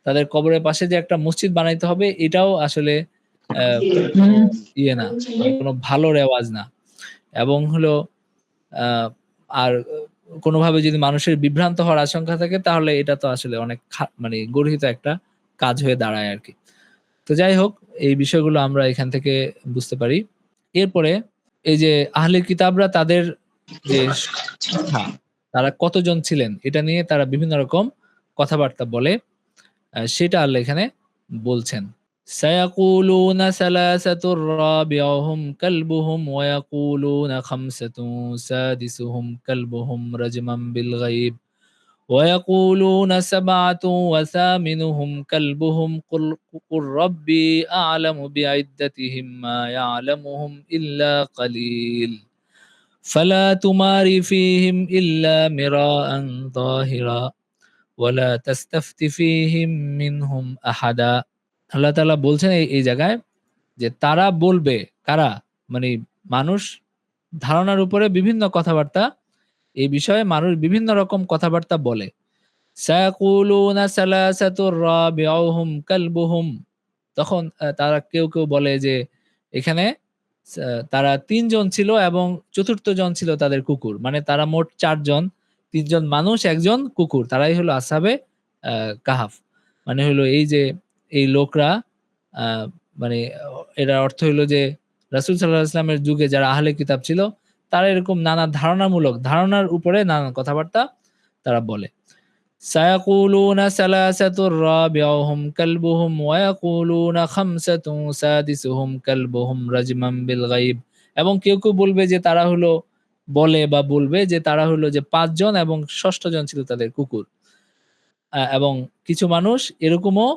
তাদের কবরের পাশে যে একটা মসজিদ বানাইতে হবে, এটাও আসলে কোনো ইয়ে না, মানে কোনো ভালো রেওয়াজ না। এবং হলো আর কোনোভাবে যদি মানুষের বিভ্রান্ত হওয়ার আশঙ্কা থাকে, তাহলে এটা তো আসলে অনেক মানে গর্হিত একটা কাজ হয়ে দাঁড়ায় আরকি। তো যাই হোক, এই বিষয়গুলো আমরা এখান থেকে বুঝতে পারি। এরপরে এই যে আহলে কিতাবরা তাদের যে সংখ্যা, তারা কতজন ছিলেন এটা নিয়ে তারা বিভিন্ন রকম কথাবার্তা বলে। সেটা আল্লাহ এখানে বলছেন। সায়াকুলুনা সালাসাতুর রাবিউহুম কালবুহুম ওয়া ইয়াকুলুনা খামসাতুন সাদিসুহুম কালবুহুম রাজমান বিল গায়ব ويقولون سبعة وثامنهم كلبهم قل ربي أعلم بعدتهم ما يعلمهم إلا قليل فلا تمار فيهم إلا مراء ظاهرا ولا تستفت فيهم منهم أحدا আল্লাহ তাআলা বলছেন এই জায়গায় যে তারা বলবে, কারা, মানে মানুষ ধারণার উপরে বিভিন্ন কথাবার্তা, এই বিষয়ে মানুষ বিভিন্ন রকম কথাবার্তা বলে। সায়াকুলুনা সালাসাতুর রাবিউহুম কালবুহুম, তখন তারা কেউ বলে যে এখানে তারা ৩ জন ছিল এবং চতুর্থ জন ছিল তাদের কুকুর। মানে তারা মোট ৪ জন, ৩ জন মানুষ, ১ জন কুকুর। তারাই হলো আসহাবে কাহাফ। মানে হলো এই যে এই লোকরা আ মানে এটার অর্থ হইলো যে রাসূল সাল্লাল্লাহু আলাইহি ওয়াসাল্লামের যুগে যারা আহলে কিতাব ছিল, তারা এরকম নানা ধারণার উপরে নানান কথাবার্তা তারা বলে। সায়াকুলুনা সালাসাতুর রাবিউহুম কালবুহুম ওয়া ইয়াকুলুনা খামসাতুন সাদিসুহুম কালবুহুম রাজমান বিল গায়ব, এবং কেউ বলবে যে তারা হলো বলবে যে তারা হলো যে ৫ জন এবং ষষ্ঠ জন ছিল তাদের কুকুর। এবং কিছু মানুষ এরকমও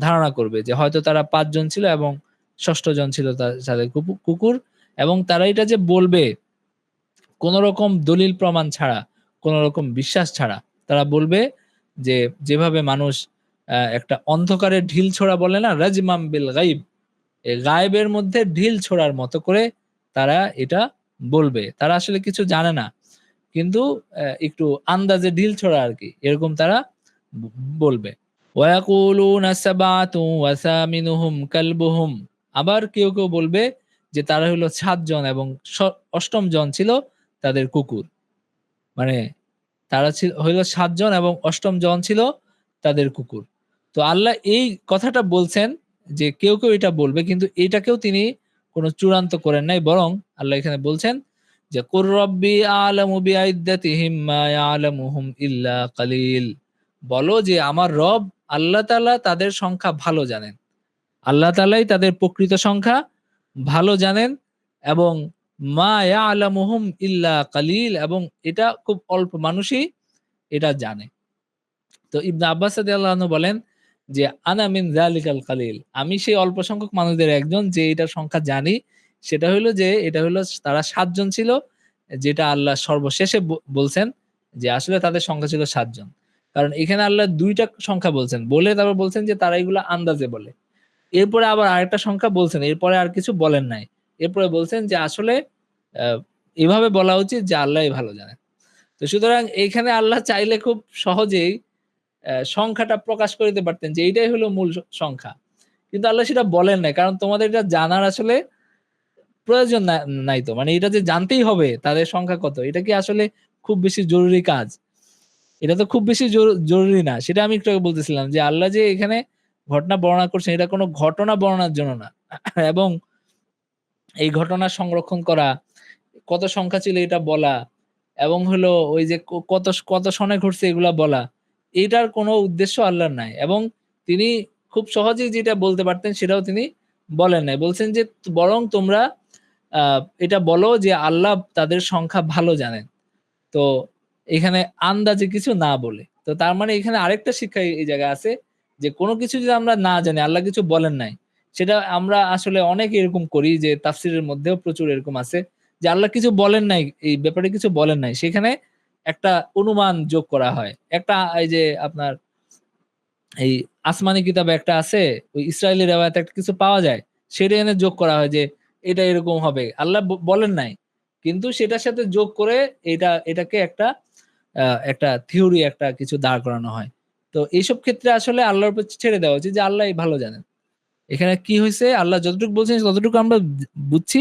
ধারণা করবে যে হয়তো তারা ৫ জন ছিল এবং ষষ্ঠ জন ছিল তাদের কুকুর, এবং তারা এটা যে বলবে কোন রকম দলিল প্রমাণ ছাড়া, কোন রকম বিশ্বাস ছাড়া। তারা বলবে যে যেভাবে মানুষ একটা অন্ধকারে ঢিল ছোড়া বলে না? রাজমাম বিল গায়ব। এই গায়েবের মধ্যে ঢিল ছোড়ার মতো করে তারা এটা বলবে। তারা আসলে কিছু জানে না। কিন্তু একটু আন্দাজে ঢিল ছোড়া আরকি। এরকম তারা ব বলবে। ওয়ায়াকুলুনা সাবআতু ওয়া সামিনুহুম কালবুহুম। আবার কেউ বলবে যে তারা হলো ৭ জন এবং ৮ম জন ছিল তাদের কুকুর। মানে তারা হইল ৭ জন এবং ৮ম জন ছিল তাদের কুকুর। তো আল্লাহ এই কথাটা বলছেন যে কেউ এটা বলবে, কিন্তু এটাকেও তিনি কোন চূড়ান্ত করেন নাই, বরং আল্লাহ এখানে বলছেন যে কুর রব্বি আ'লামু বিইদ্দাতিহিম মা ইয়া'লামুহুম ইল্লা কালিল। বলো যে আমার রব আল্লাহ তাআলা তাদের সংখ্যা ভালো জানেন। আল্লাহ তাআলাই তাদের প্রকৃত সংখ্যা ভালো জানেন, এবং মা ইয়ালামুহুম ইল্লা কালিল, এবং এটা খুব অল্প মানুষই এটা জানে। তো ইবনে আব্বাস রাদিয়াল্লাহু আনহু বলেন যে আনা মিন যালিকাল কালিল, আমি সেই অল্প সংখ্যক মানুষদের একজন যে এটার সংখ্যা জানি। সেটা হলো যে এটা হলো তারা ৭ জন ছিল, যেটা আল্লাহ সর্বশেষে বলছেন যে আসলে তাদের সংখ্যা ছিল ৭ জন। কারণ এখানে আল্লাহ ২ টা সংখ্যা বলছেন। বলে তারপর বলছেন যে তারা এগুলা আন্দাজে বলে। এরপরে আবার আরেকটা সংখ্যা বলছেন। এরপরে আর কিছু বলেন নাই। এরপরে বলছেন যে আসলে আ এভাবে বলা উচিত যে আল্লাহই ভালো জানেন। তো সুতরাং এইখানে আল্লাহ চাইলে খুব সহজেই সংখ্যাটা প্রকাশ করে দিতে পারতেন যে এইটাই হলো মূল সংখ্যা। কিন্তু আল্লাহ সেটা বলেন নাই। কারণ তোমাদের এটা জানার আসলে প্রয়োজন নাই তো। মানে এটা যে জানতেই হবে তাদের সংখ্যা কত। এটা কি আসলে খুব বেশি জরুরি কাজ? এটা তো খুব বেশি জরুরি না। সেটা আমি একটু আগে বলতেছিলাম যে আল্লাহ যে এখানে ঘটনা বর্ণনা করছেন, এটা কোন ঘটনা বর্ণনার জন্য না। এবং এই ঘটনা সংরক্ষণ করা, কত সংখ্যা ছিল এটা বলা, এবং হলো ওই যে কত সনে ঘটছে এগুলা বলা, এটার কোনো উদ্দেশ্য আল্লাহর নাই। এবং তিনি খুব সহজেই যেটা বলতে পারতেন সেটাও তিনি বলেন নাই। বলছেন যে বরং তোমরা আ এটা বলো যে আল্লাহ তাদের সংখ্যা ভালো জানেন। তো এখানে আন্দাজে কিছু না বলে। তো তার মানে এখানে আরেকটা শিক্ষা এই জায়গায় আছে যে কোন কিছু যদি আমরা না জানি, আল্লাহ কিছু বলেন নাই, সেটা আমরা আসলে অনেকে এরকম করি যে তাফসীরের মধ্যেও প্রচুর এরকম আছে যে আল্লাহ কিছু বলেন নাই, এই ব্যাপারে কিছু বলেন নাই। সেখানে একটা অনুমান যোগ করা হয়। একটা এই যে আপনার এই আসমানি কিতাবে একটা আছে, ওই ইসরাইলি রেওয়ায়াতে একটা কিছু পাওয়া যায়। সেটা এনে যোগ করা হয় যে এটা এরকম হবে। আল্লাহ বলেন নাই। কিন্তু সেটার সাথে যোগ করে এটাকে একটা থিওরি একটা কিছু দাঁড় করানো হয়। তো এইসব ক্ষেত্রে আসলে আল্লাহর উপর ছেড়ে দেওয়া উচিত, যে আল্লাহই ভালো জানেন। এখানে কি হয়েছে, আল্লাহ যতটুকু বলছেন ততটুকু আমরা বুঝছি,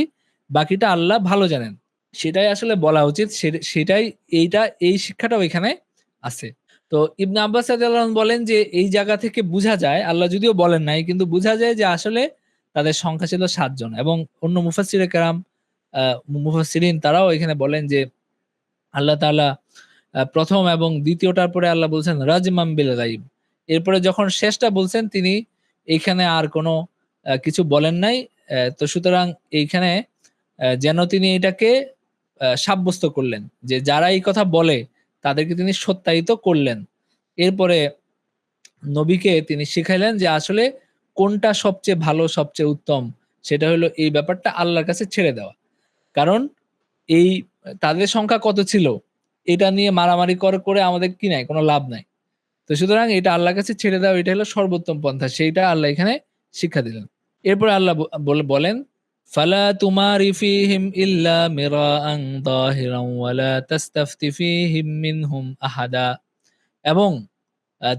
বাকিটা আল্লাহ ভালো জানেন, সেটাই আসলে বলা উচিত। সেটাই, এই শিক্ষাটাও এখানে আছে। তো ইবনে আব্বাস রাদিয়াল্লাহু আনহু বলেন যে এই জায়গা থেকে বোঝা যায়, আল্লাহ যদিও বলেন নাই কিন্তু বোঝা যায় যে আসলে তাদের সংখ্যা ছিল 7 জন। এবং অন্য মুফাসসিরে কেরাম, মুফাসসিরিন তারাও এখানে বলেন যে আল্লাহ তাআলা প্রথম এবং দ্বিতীয়টার পরে আল্লাহ বলছেন রাজমাম বিল গাইব। এরপরে যখন শেষটা বলছেন তিনি এইখানে আর কোনো কিছু বলেন নাই। তো সুতরাং এইখানে যেন তিনি এটাকে সাব্যস্ত করলেন যে যারা এই কথা বলে তাদেরকে তিনি সত্যায়িত করলেন। এরপরে নবীকে তিনি শিখাইলেন যে আসলে কোনটা সবচেয়ে ভালো, সবচেয়ে উত্তম, সেটা হলো এই ব্যাপারটা আল্লাহর কাছে ছেড়ে দেওয়া। কারণ এই তাদের সংখ্যা কত ছিল এটা নিয়ে মারামারি করে আমাদের কি নাই, কোনো লাভ নাই। তো সুতরাং এটা আল্লাহর কাছে ছেড়ে দেওয়া, এটা হলো সর্বোত্তম পন্থা, সেইটা আল্লাহ এখানে শিক্ষা দিলেন। এরপরে আল্লাহ বলেন ফালা তুমারি ফীহিম ইল্লা মিরাআন যাহিরান ওয়ালা তাস্তাফতি ফীহিম মিনহুম আহাদা। এবং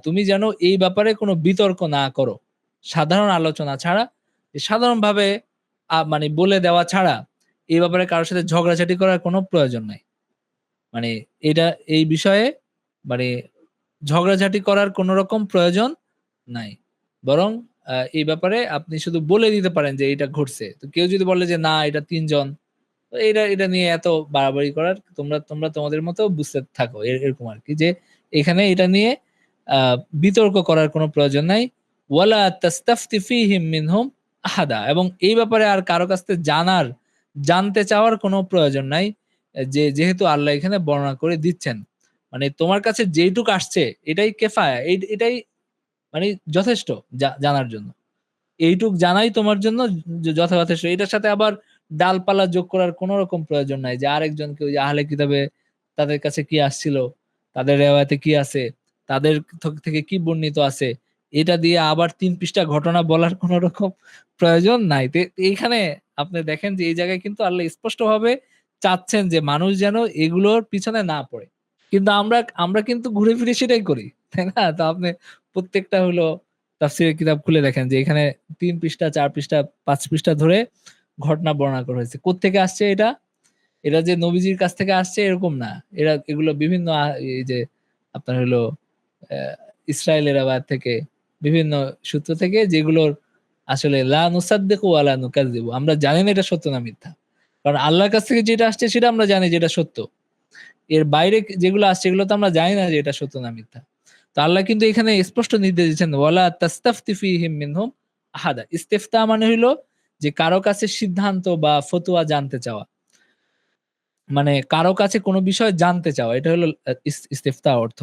তুমি যেন এই ব্যাপারে কোনো বিতর্ক না করো, সাধারণ আলোচনা ছাড়া, সাধারণভাবে মানে বলে দেওয়া ছাড়া এই ব্যাপারে কারোর সাথে ঝগড়াঝাটি করার কোনো প্রয়োজন নাই। মানে এটা, এই বিষয়ে মানে ঝগড়াঝাটি করার কোনো রকম প্রয়োজন নাই। বরং এই ব্যাপারে আপনি শুধু বলে দিতে পারেন যে এটা ঘটছে। তো কেউ যদি বলে যে না এটা ৩ জন, তো এটা নিয়ে এত বাড়াবাড়ি করার, তোমরা তোমরা তোমাদের মতো বুঝতে থাকো। এরকম আরকি, যে এখানে এটা নিয়ে আ বিতর্ক করার কোনো প্রয়োজন নাই। ওয়ালা তাস্তাফতি ফীহিম মিনহুম আহাদা। এবং এই ব্যাপারে আর কারো কাছ থেকে জানতে চাওয়ার কোনো প্রয়োজন নাই। যেহেতু আল্লাহ এখানে বর্ণনা করে দিচ্ছেন। মানে তোমার কাছে যেইটুক আসছে এটাই কেফায়া, এটাই মানে যথেষ্ট জানার জন্য। এইটুক জানাই তোমার জন্য যথেষ্ট। এটার সাথে আবার ডালপালা যোগ করার কোন রকম প্রয়োজন নাই। যে আরেকজনকে ওই যে আহলে কিতাবে তাদের কাছে কি আসছিল, তাদের রেওয়ায়েতে কি আছে, তাদের থেকে কি বর্ণিত আছে, এটা দিয়ে আবার ৩ পৃষ্ঠা ঘটনা বলার কোন রকম প্রয়োজন নাই। তো এইখানে আপনি দেখেন যে এই জায়গায় কিন্তু আল্লাহ স্পষ্টভাবে চাচ্ছেন যে মানুষ যেন এগুলোর পিছনে না পড়ে। কিন্তু আমরা কিন্তু ঘুরে ফিরে সেটাই করি। তাই না? তো আপনি প্রত্যেকটা হলো তাফসীরের কিতাব খুলে দেখেন যে এখানে ৩ পৃষ্ঠা, ৪ পৃষ্ঠা, ৫ পৃষ্ঠা ধরে ঘটনা বর্ণনা করা হয়েছে। কোত্থেকে আসছে এটা? এটা যে নবীজির কাছ থেকে আসছে এরকম না। এগুলো বিভিন্ন এই যে আপনার হলো অ্যা ইসরায়েলের আবার থেকে, বিভিন্ন সূত্র থেকে, যেগুলোর আসলে লা নুসাদ্দিকু ওয়া লা নুকাযযিবু। আমরা জানি না এটা সত্য না মিথ্যা। কারণ আল্লাহর কাছ থেকে যেটা আসছে সেটা আমরা জানি যে এটা সত্য। এর বাইরে যেগুলো আসছে এগুলো তো আমরা জানি না যে এটা সত্য না মিথ্যা। তো আল্লাহ কিন্তু এখানে স্পষ্ট নির্দেশ দিচ্ছেন ওয়ালা তাস্তাফতি ফীহিম মিনহুম আহাদা। ইস্তিফতা মানে হইলো যে কারো কাছে সিদ্ধান্ত বা ফতোয়া জানতে চাওয়া। মানে কারো কাছে কোনো বিষয় জানতে চাওয়া। এটা হলো ইস্তিফতা অর্থ।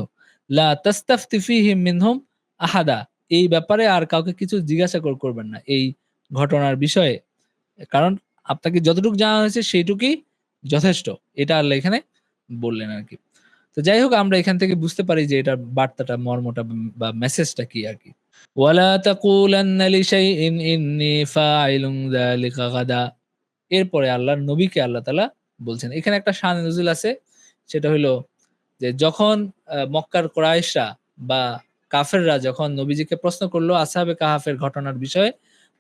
লা তাস্তাফতি ফীহিম মিনহুম আহাদা। এই ব্যাপারে আর কাউকে কিছু জিজ্ঞাসা করবেন না এই ঘটনার বিষয়ে। কারণ আপনাকে যতটুকু জানা হয়েছে সেইটুকুই যথেষ্ট। এটা আল্লাহ এখানে বললেন আরকি। তো যাই হোক, আমরা এখান থেকে বুঝতে পারি যে এটার বার্তাটা, মর্মটা বা মেসেজটা কি আরকি। ওয়ালা তাকুলান্না লিশাইইন ইন্নী ফাইলুন যালিকা গাদা। এরপরে আল্লাহর নবীকে আল্লাহ তাআলা বলছেন। এখানে একটা শান নুজুল আছে। সেটা হইলো যে যখন মক্কার কুরাইশরা বা কাফেররা যখন নবীজিকে প্রশ্ন করলো আসহাবে কাহাফের ঘটনার বিষয়ে,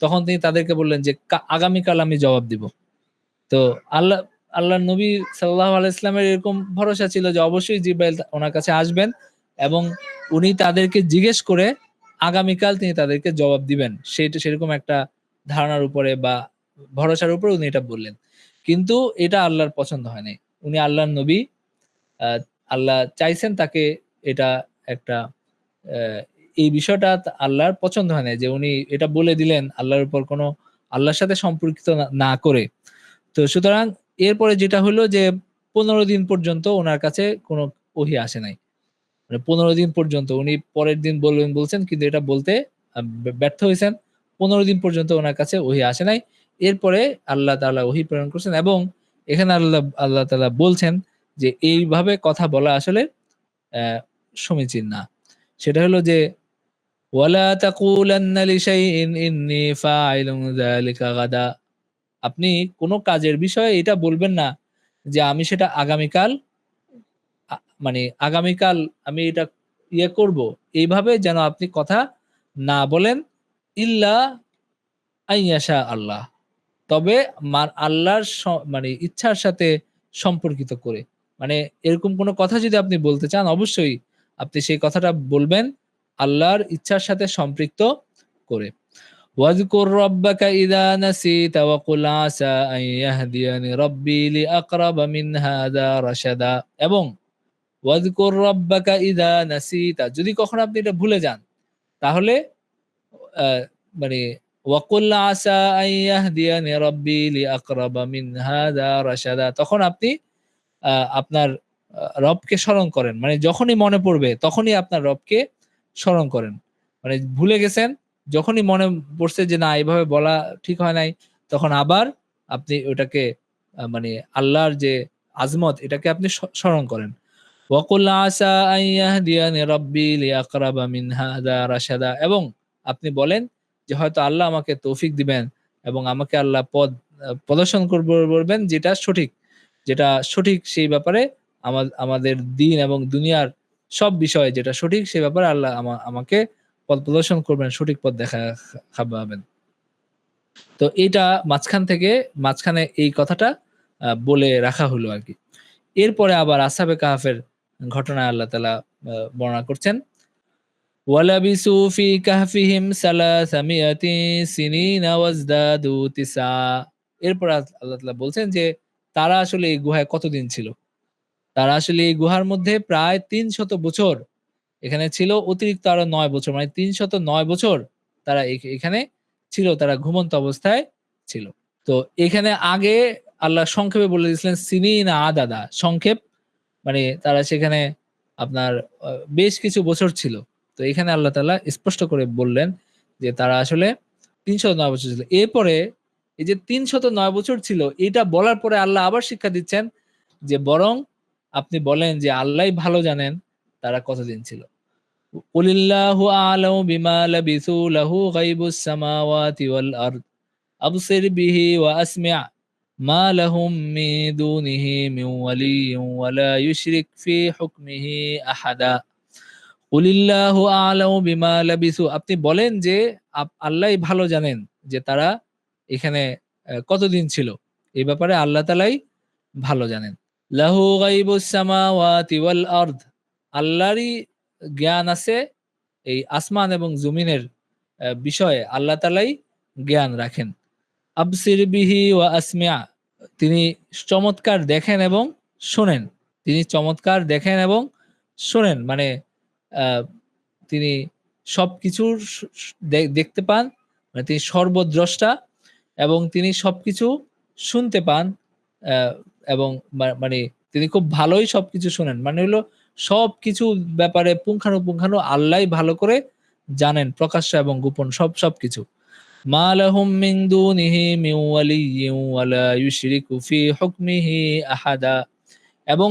তখন তিনি তাদেরকে বললেন যে আগামীকাল আমি জবাব দিব। তো আল্লাহ আল্লাহর নবী সাল্লাল্লাহু আলাইহি ওয়াসাল্লামের এরকম ভরসা ছিল যে অবশ্যই জিবরাইল ওনার কাছে আসবেন এবং উনি তাদেরকে জিজ্ঞেস করে আগামীকাল তিনি তাদেরকে জবাব দিবেন। সেরকম একটা ধারণার উপরে বা ভরসার উপরে উনি এটা বললেন। কিন্তু এটা আল্লাহর পছন্দ হয় নাই। উনি আল্লাহর নবী, আ আল্লাহ চাইছেন তাকে এটা একটা অ্যা এই বিষয়টা আল্লাহর পছন্দ হয় নাই যে উনি এটা বলে দিলেন আল্লাহর উপর কোনো, আল্লাহর সাথে সম্পর্কিত না করে। তো সুতরাং এরপরে যেটা হলো যে ১৫ দিন পর্যন্ত উনার কাছে কোনো ওহী আসে নাই। মানে ১৫ দিন পর্যন্ত উনি পরের দিন বলবেন বলছেন কিন্তু এটা বলতে ব্যর্থ হইছেন। ১৫ দিন পর্যন্ত উনার কাছে ওহী আসে নাই। এরপরে আল্লাহ তাআলা ওহী প্রেরণ করছেন এবং এখানে আল্লাহ তাআলা বলছেন যে এইভাবে কথা বলা আসলে অ্যা সমীচীন না। সেটা হলো যে ওয়ালা তাকুলান্না লিশাইইন ইন্নী ফাইলুন যালিকা গাদা। আপনি কোন কাজের বিষয়ে এটা বলবেন না যে আমি সেটা আগামীকাল, আ মানে আগামীকাল আমি এটা ইয়ে করব, এইভাবে যেন আপনি কথা না বলেন, ইল্লা আইয়াশা আল্লাহ, তবে আল্লাহর মানে ইচ্ছার সাথে সম্পর্কিত করে। মানে এরকম কোনো কথা যদি আপনি বলতে চান, অবশ্যই আপনি সেই কথাটা বলবেন আল্লাহর ইচ্ছার সাথে সম্পৃক্ত করে। ওয়াযকুর রাব্বাকা ইযা নাসিতা ওয়া কুল আসা আন ইয়াহদিয়ানি রাব্বি লিআকরাবা মিন হাযা রাশাদা। এবং ওয়াযকুর রাব্বাকা ইযা নাসিতা, যদি কখনো আপনি এটা ভুলে যান, তাহলে আ মানে ওয়াকুল আসা আন ইয়াহদিয়ানি রাব্বি লিআকরাবা মিন হাযা রাশাদা, তখন আপনি আপনার রবকে স্মরণ করেন। মানে যখনই মনে পড়বে তখনই আপনার রবকে স্মরণ করেন। মানে ভুলে গেছেন, যখনই মনে পড়ছে যে না এভাবে বলা ঠিক হয় নাই, তখন আবার আপনি ওটাকে মানে আল্লাহর যে আজমত এটাকে আপনি স্মরণ করেন। ওয়াকুল আসা আন ইয়াহদিয়ানি রাব্বি লিআকরাবা মিন হাযা রাশাদা, এবং আপনি বলেন যে হয়তো আল্লাহ আমাকে তৌফিক দিবেন এবং আমাকে আল্লাহ প্রদর্শন বলবেন যেটা সঠিক সেই ব্যাপারে আমাদের দিন এবং দুনিয়ার সব বিষয়ে যেটা সঠিক সে ব্যাপারে আল্লাহ আমাকে পথ প্রদর্শন করবেন, সঠিক পথ খাওয়াবেন। তো এইটা মাঝখানে এই কথাটা বলে রাখা হলো আরকি। এরপরে আবার আসহাবে কাহাফের ঘটনা আল্লাহ তাআলা বর্ণনা করছেন। ওয়ালাবিসু ফি কাহফিহিম সালাসামিয়াতি সিনিনা ওয়াজদাদু তিসা। এরপর আল্লাহ তাআলা বলছেন যে তারা আসলে এই গুহায় কতদিন ছিল। তারা আসলে এই গুহার মধ্যে প্রায় ৩০০ বছর এখানে ছিল, অতিরিক্ত আরো ৯ বছর, মানে ৩০৯ বছর তারা এখানে ছিল, তারা ঘুমন্ত অবস্থায় ছিল। তো এখানে আগে আল্লাহ সংক্ষেপে বলে দিয়েছিলেন সিনিনা আদাদা, সংক্ষেপ, মানে তারা সেখানে আপনার বেশ কিছু বছর ছিল। তো এখানে আল্লাহ তাআলা স্পষ্ট করে বললেন যে তারা আসলে ৩০৯ বছর ছিল। এরপরে এই যে ৩০৯ বছর ছিল এটা বলার পরে আল্লাহ আবার শিক্ষা দিচ্ছেন যে বরং আপনি বলেন যে আল্লাহই ভালো জানেন তারা কতদিন ছিল। কুলিল্লাহু আ'লামু বিমা লাবিসু লাহু গায়বুস সামাওয়াতি ওয়াল আরদ আবসির বিহি ওয়া আসমি' মা লাহুম মিন দুনিহি মিন ওয়ালিয়্যিন ওয়া লা ইউশরিক ফি হুকমিহি আহাদা। কুলিল্লাহু আ'লামু বিমা লাবিসু, আপনি বলেন যে আল্লাহই ভালো জানেন যে তারা এখানে কতদিন ছিল। এই ব্যাপারে আল্লাহ তাআলাই ভালো জানেন। লাহু গায়বুস সামাওয়াতি ওয়াল আরদ, আল্লাহরই জ্ঞান আছে এই আসমান এবং জমিনের বিষয়ে আল্লাহ তাআলাই জ্ঞান রাখেন। আবসির বিহি ওয়া আসমি'a, তিনি চমৎকার দেখেন এবং শোনেন। তিনি চমৎকার দেখেন এবং শোনেন, মানে আ তিনি সবকিছুর দেখতে পান। মানে তিনি সর্বদ্রষ্টা এবং তিনি সবকিছু শুনতে পান। আ এবং মানে তিনি খুব ভালোই সবকিছু শোনেন। মানে হলো সবকিছু ব্যাপারে পুঙ্খানুপুঙ্খানু আল্লাহই ভালো করে জানেন, প্রকাশ্য এবং গোপন সবকিছু। মা লাহুম মিন দুনিহি মিন ওয়ালিয়্যিন ওয়া লা ইউশরিকু ফি হুকমিহি আহাদা, এবং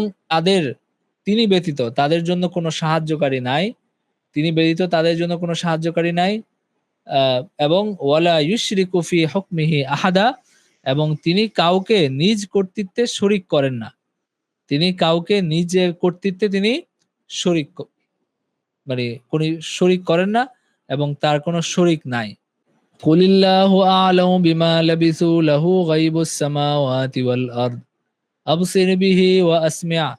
তিনি ব্যতীত তাদের জন্য কোনো সাহায্যকারী নাই। তিনি ব্যতীত তাদের জন্য কোনো সাহায্যকারী নাই। আ এবং ওয়ালা ইউশরিকু ফি হুকমিহি আহাদা, এবং তিনি কাউকে নিজ কর্তৃত্বে শরীক করেন না। তিনি কাউকে নিজের কর্তৃত্বে তিনি শরীক মানে কোন শরীক করেন না এবং তার কোনো শরীক নাই। কুলিল্লাহু আ'লামু বিমা লাবিসু লাহু গায়বুস সামাওয়াতি ওয়াল আরদ আবসির বিহি ওয়া আসমি'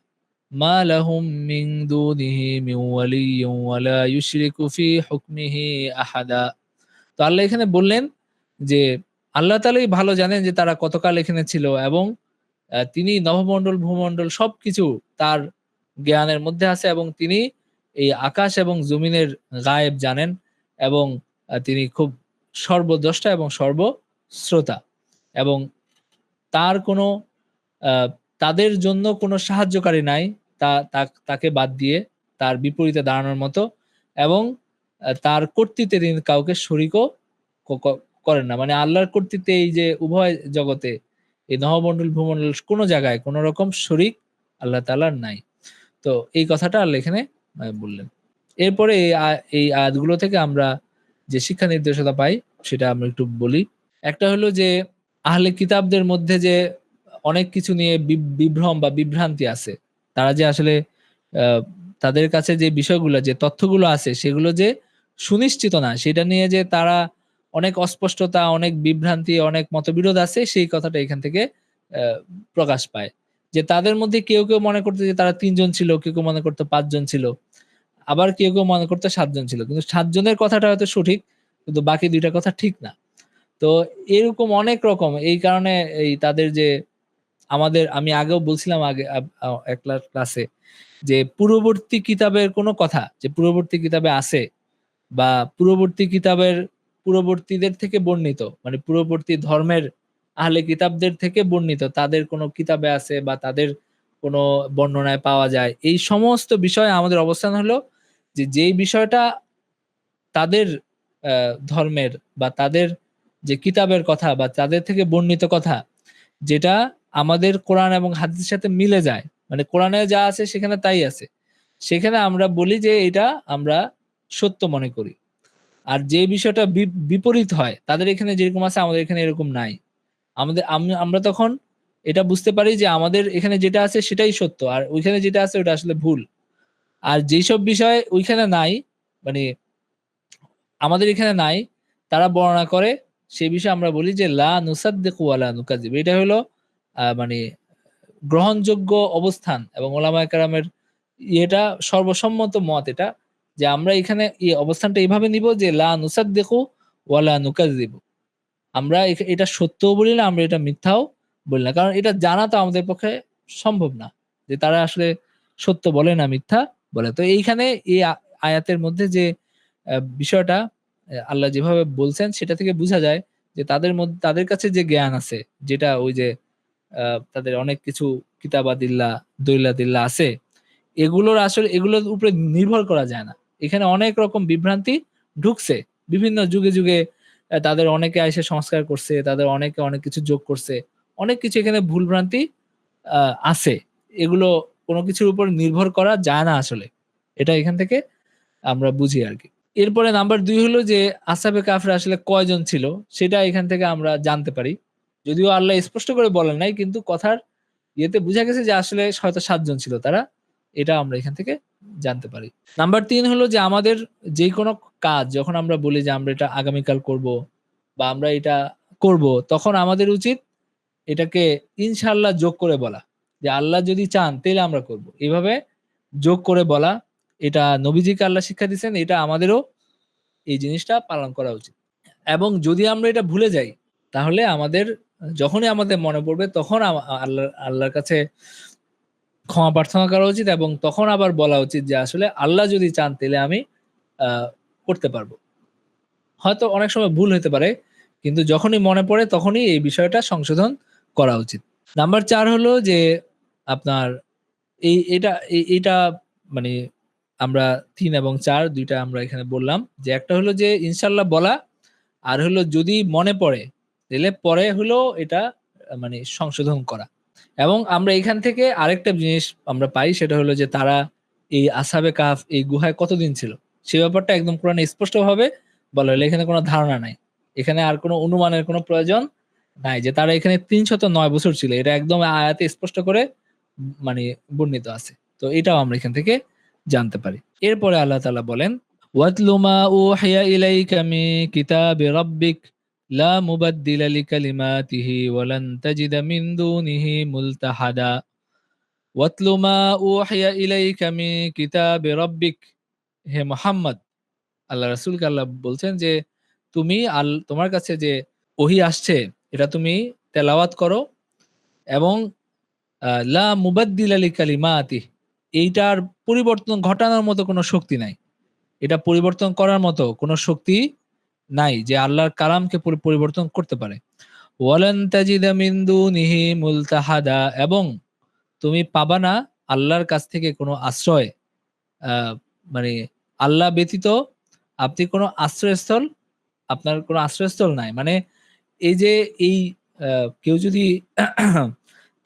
মা লাহুম মিন দুনিহি মিন ওয়ালিয়্যিন ওয়া লা ইউশরিকু ফি হুকমিহি আহাদা। তো আল্লাহ এখানে বললেন যে আল্লাহ তাআলাই ভালো জানেন যে তারা কতকাল এখানে ছিল, এবং তিনি নভমণ্ডল ভূমণ্ডল সবকিছু তার জ্ঞানের মধ্যে আছে, এবং তিনি এই আকাশ এবং জমিনের গায়েব জানেন, এবং তিনি খুব সর্বদ্রষ্টা এবং সর্বশ্রোতা, এবং তার কোনো আ তাদের জন্য কোনো সাহায্যকারী নাই তাকে বাদ দিয়ে তার বিপরীতে দাঁড়ানোর মতো, এবং তার কর্তৃত্বে তিনি কাউকে শরীকও ক ক করেন না। মানে আল্লাহর কর্তৃত্বে এই যে উভয় জগতে এই নভমণ্ডল ভূমণ্ডল কোন জায়গায় কোন রকম শরীক আল্লাহ তাআলার নাই। তো এই কথাটা আল্লাহ এখানে বললেন। এরপরে এই আয়াতগুলো থেকে আমরা যে শিক্ষা নির্দেশনা পাই সেটা আমরা একটু বলি। একটা হলো যে আহলে কিতাবদের মধ্যে যে অনেক কিছু নিয়ে বিভ্রম বা বিভ্রান্তি আছে। তারা যে আসলে আ তাদের কাছে যে বিষয়গুলো, যে তথ্যগুলো আছে সেগুলো যে সুনিশ্চিত না, সেটা নিয়ে যে তারা অনেক অস্পষ্টতা, অনেক বিভ্রান্তি, অনেক মতবিরোধ আছে, সেই কথাটা এখান থেকে প্রকাশ পায়। যে তাদের মধ্যে কেউ কেউ মনে করতো যে তারা 3 জন ছিল, কেউ কেউ মনে করতো 5 জন ছিল, আবার কেউ কেউ মনে করতো 7 জন ছিল। কিন্তু 7 জনের কথাটা হয়তো সঠিক, কিন্তু বাকি 2টা কথা ঠিক না। তো এরকম অনেক রকম, এই কারণে এই তাদের যে আমি আগেও বলছিলাম আগে এক ক্লাসে, যে পূর্ববর্তী কিতাবের কোনো কথা যে পূর্ববর্তী কিতাবে আছে, বা পূর্ববর্তী কিতাবের পূর্ববর্তীদের থেকে বর্ণিত, মানে পূর্ববর্তী ধর্মের আহলে কিতাবদের থেকে বর্ণিত, তাদের কোনো কিতাবে আছে বা তাদের কোনো বর্ণনায় পাওয়া যায়, এই সমস্ত বিষয়ে আমাদের অবস্থান হলো যে যেই বিষয়টা তাদের ধর্মের বা তাদের যে কিতাবের কথা বা তাদের থেকে বর্ণিত কথা, যেটা আমাদের কোরআন এবং হাদিসের সাথে মিলে যায়, মানে কোরআনে যা আছে সেখানে তাই আছে, সেখানে আমরা বলি যে এটা আমরা সত্য মনে করি। আর যে বিষয়টা বিপরীত হয়, তাদের এখানে যেরকম আছে আমাদের এখানে এরকম নাই, আমরা তখন এটা বুঝতে পারি যে আমাদের এখানে যেটা আছে সেটাই সত্য, আর ওইখানে যেটা আছে ওটা আসলে ভুল। আর যেসব বিষয় ওইখানে নাই, মানে আমাদের এখানে নাই, তারা বর্ণনা করে, সেই বিষয়ে আমরা বলি যে লা নুসাদ্দিকু ওয়া লা নুকাযযিব। এটা হলো মানে গ্রহণযোগ্য অবস্থান, এবং ওলামায়ে কেরামের এটা সর্বসম্মত মত, এটা যে আমরা এখানে এই অবস্থানটা এইভাবে নিব যে লা নুসাদ্দিকু ওয়া লা নুকাযযিব। আমরা এটা সত্যও বলি না, আমরা এটা মিথ্যাও বলি না, কারণ এটা জানা তো আমাদের পক্ষে সম্ভব না যে তারা আসলে সত্য বলে না মিথ্যা বলে। তো এইখানে এই আয়াতের মধ্যে যে বিষয়টা আল্লাহ যেভাবে বলছেন, সেটা থেকে বোঝা যায় যে তাদের মধ্যে, তাদের কাছে যে জ্ঞান আছে, যেটা ওই যে তাদের অনেক কিছু কিতাবাদিল্লাহ দলিলাদিল্লাহ আছে, এগুলোর আসলে এগুলোর উপরে নির্ভর করা যায় না। এখানে অনেক রকম বিভ্রান্তি ঢুকছে বিভিন্ন যুগে যুগে। তাদের অনেকে এসে সংস্কার করছে, তাদের অনেকে অনেক কিছু যোগ করছে, অনেক কিছু এখানে ভুলভ্রান্তি আছে। এগুলো কোনো কিছুর উপর নির্ভর করা যায় না আসলে, এটা এখান থেকে আমরা বুঝি আর কি। এরপরে নাম্বার 2 হলো যে আসহাবে কাহফরা আসলে কয়জন ছিল, সেটা এখান থেকে আমরা জানতে পারি। যদিও আল্লাহ স্পষ্ট করে বলেন নাই, কিন্তু কথার ইয়েতে বোঝা গেছে যে আসলে হয়তো 7 জন ছিল তারা, এটা আমরা এখান থেকে জানতে পারি। নাম্বার 3 হলো যে আমাদের যে কোনো কাজ যখন আমরা বলি যে আমরা এটা আগামীকাল করব বা আমরা এটা করব, তখন আমাদের উচিত এটাকে ইনশাআল্লাহ যোগ করে বলা, যে আল্লাহ যদি চান তাহলে আমরা করব, এভাবে যোগ করে বলা। এটা নবীজিকে আল্লাহ শিক্ষা দিচ্ছেন, এটা আমাদেরও এই জিনিসটা পালন করা উচিত। এবং যদি আমরা এটা ভুলে যাই, তাহলে আমাদের যখনই আমাদের মনে পড়বে তখন আল্লাহর কাছে ক্ষমা প্রার্থনা করা উচিত, এবং তখন আবার বলা উচিত যে আসলে আল্লাহ যদি চান তাহলে আমি করতে পারবো। হয়তো অনেক সময় ভুল হতে পারে, কিন্তু যখনই মনে পড়ে তখনই এই বিষয়টা সংশোধন করা উচিত। নাম্বার 4 হলো যে আপনার এইটা মানে আমরা 3 এবং 4 দুইটা আমরা এখানে বললাম, যে একটা হলো যে ইনশাল্লাহ বলা, আর হলো যদি মনে পড়ে তাহলে পরে হলো এটা মানে সংশোধন করা। এবং আমরা এখান থেকে আরেকটা জিনিস আমরা পাই, সেটা হলো যে তারা এই আসহাবে কাহফ এই গুহায় কতদিন ছিল, সে ব্যাপারটা একদম কোরআনে স্পষ্টভাবে বলা হলো। এখানে কোনো ধারণা নাই, এখানে আর কোনো অনুমানের কোনো প্রয়োজন নাই, যে তারা এখানে 309 বছর ছিল, এটা একদম আয়াতে স্পষ্ট করে মানে বর্ণিত আছে। তো এটাও আমরা এখান থেকে জানতে পারি। এরপরে আল্লাহ তাআলা বলেন, ওয়াতলু মা উহিয়া ইলাইকা মিন কিতাবি রাব্বিক লা মুবাদদিলা লিকালিমাতিহি ওয়া লান তাজিদা মিন দুনিহি মুলতাহাদা। ওয়াতলু মা উহিয়া ইলাইকা মিন কিতাবি রাব্বিক, হে মুহাম্মদ, আল্লাহ রাসূলকে আল্লাহ বলছেন যে তুমি তোমার কাছে যে ওহী আসছে এটা তুমি তেলাওয়াত করো, এবং লা মুবাদদিলা লিকালিমাতিহি, এইটার পরিবর্তন ঘটানোর মতো কোনো শক্তি নাই, এটা পরিবর্তন করার মতো কোনো শক্তি নাই যে আল্লাহর কালামকে পরিবর্তন করতে পারে। ওয়ালান তাজিদা মিন দুনিহি মুলতাহাদা, এবং তুমি পাবা না আল্লাহর কাছ থেকে কোনো আশ্রয়, আহ, মানে আল্লাহ ব্যতীত আপনি কোনো আশ্রয়স্থল, আপনার কোনো আশ্রয়স্থল নাই। মানে এই যে এই কেউ যদি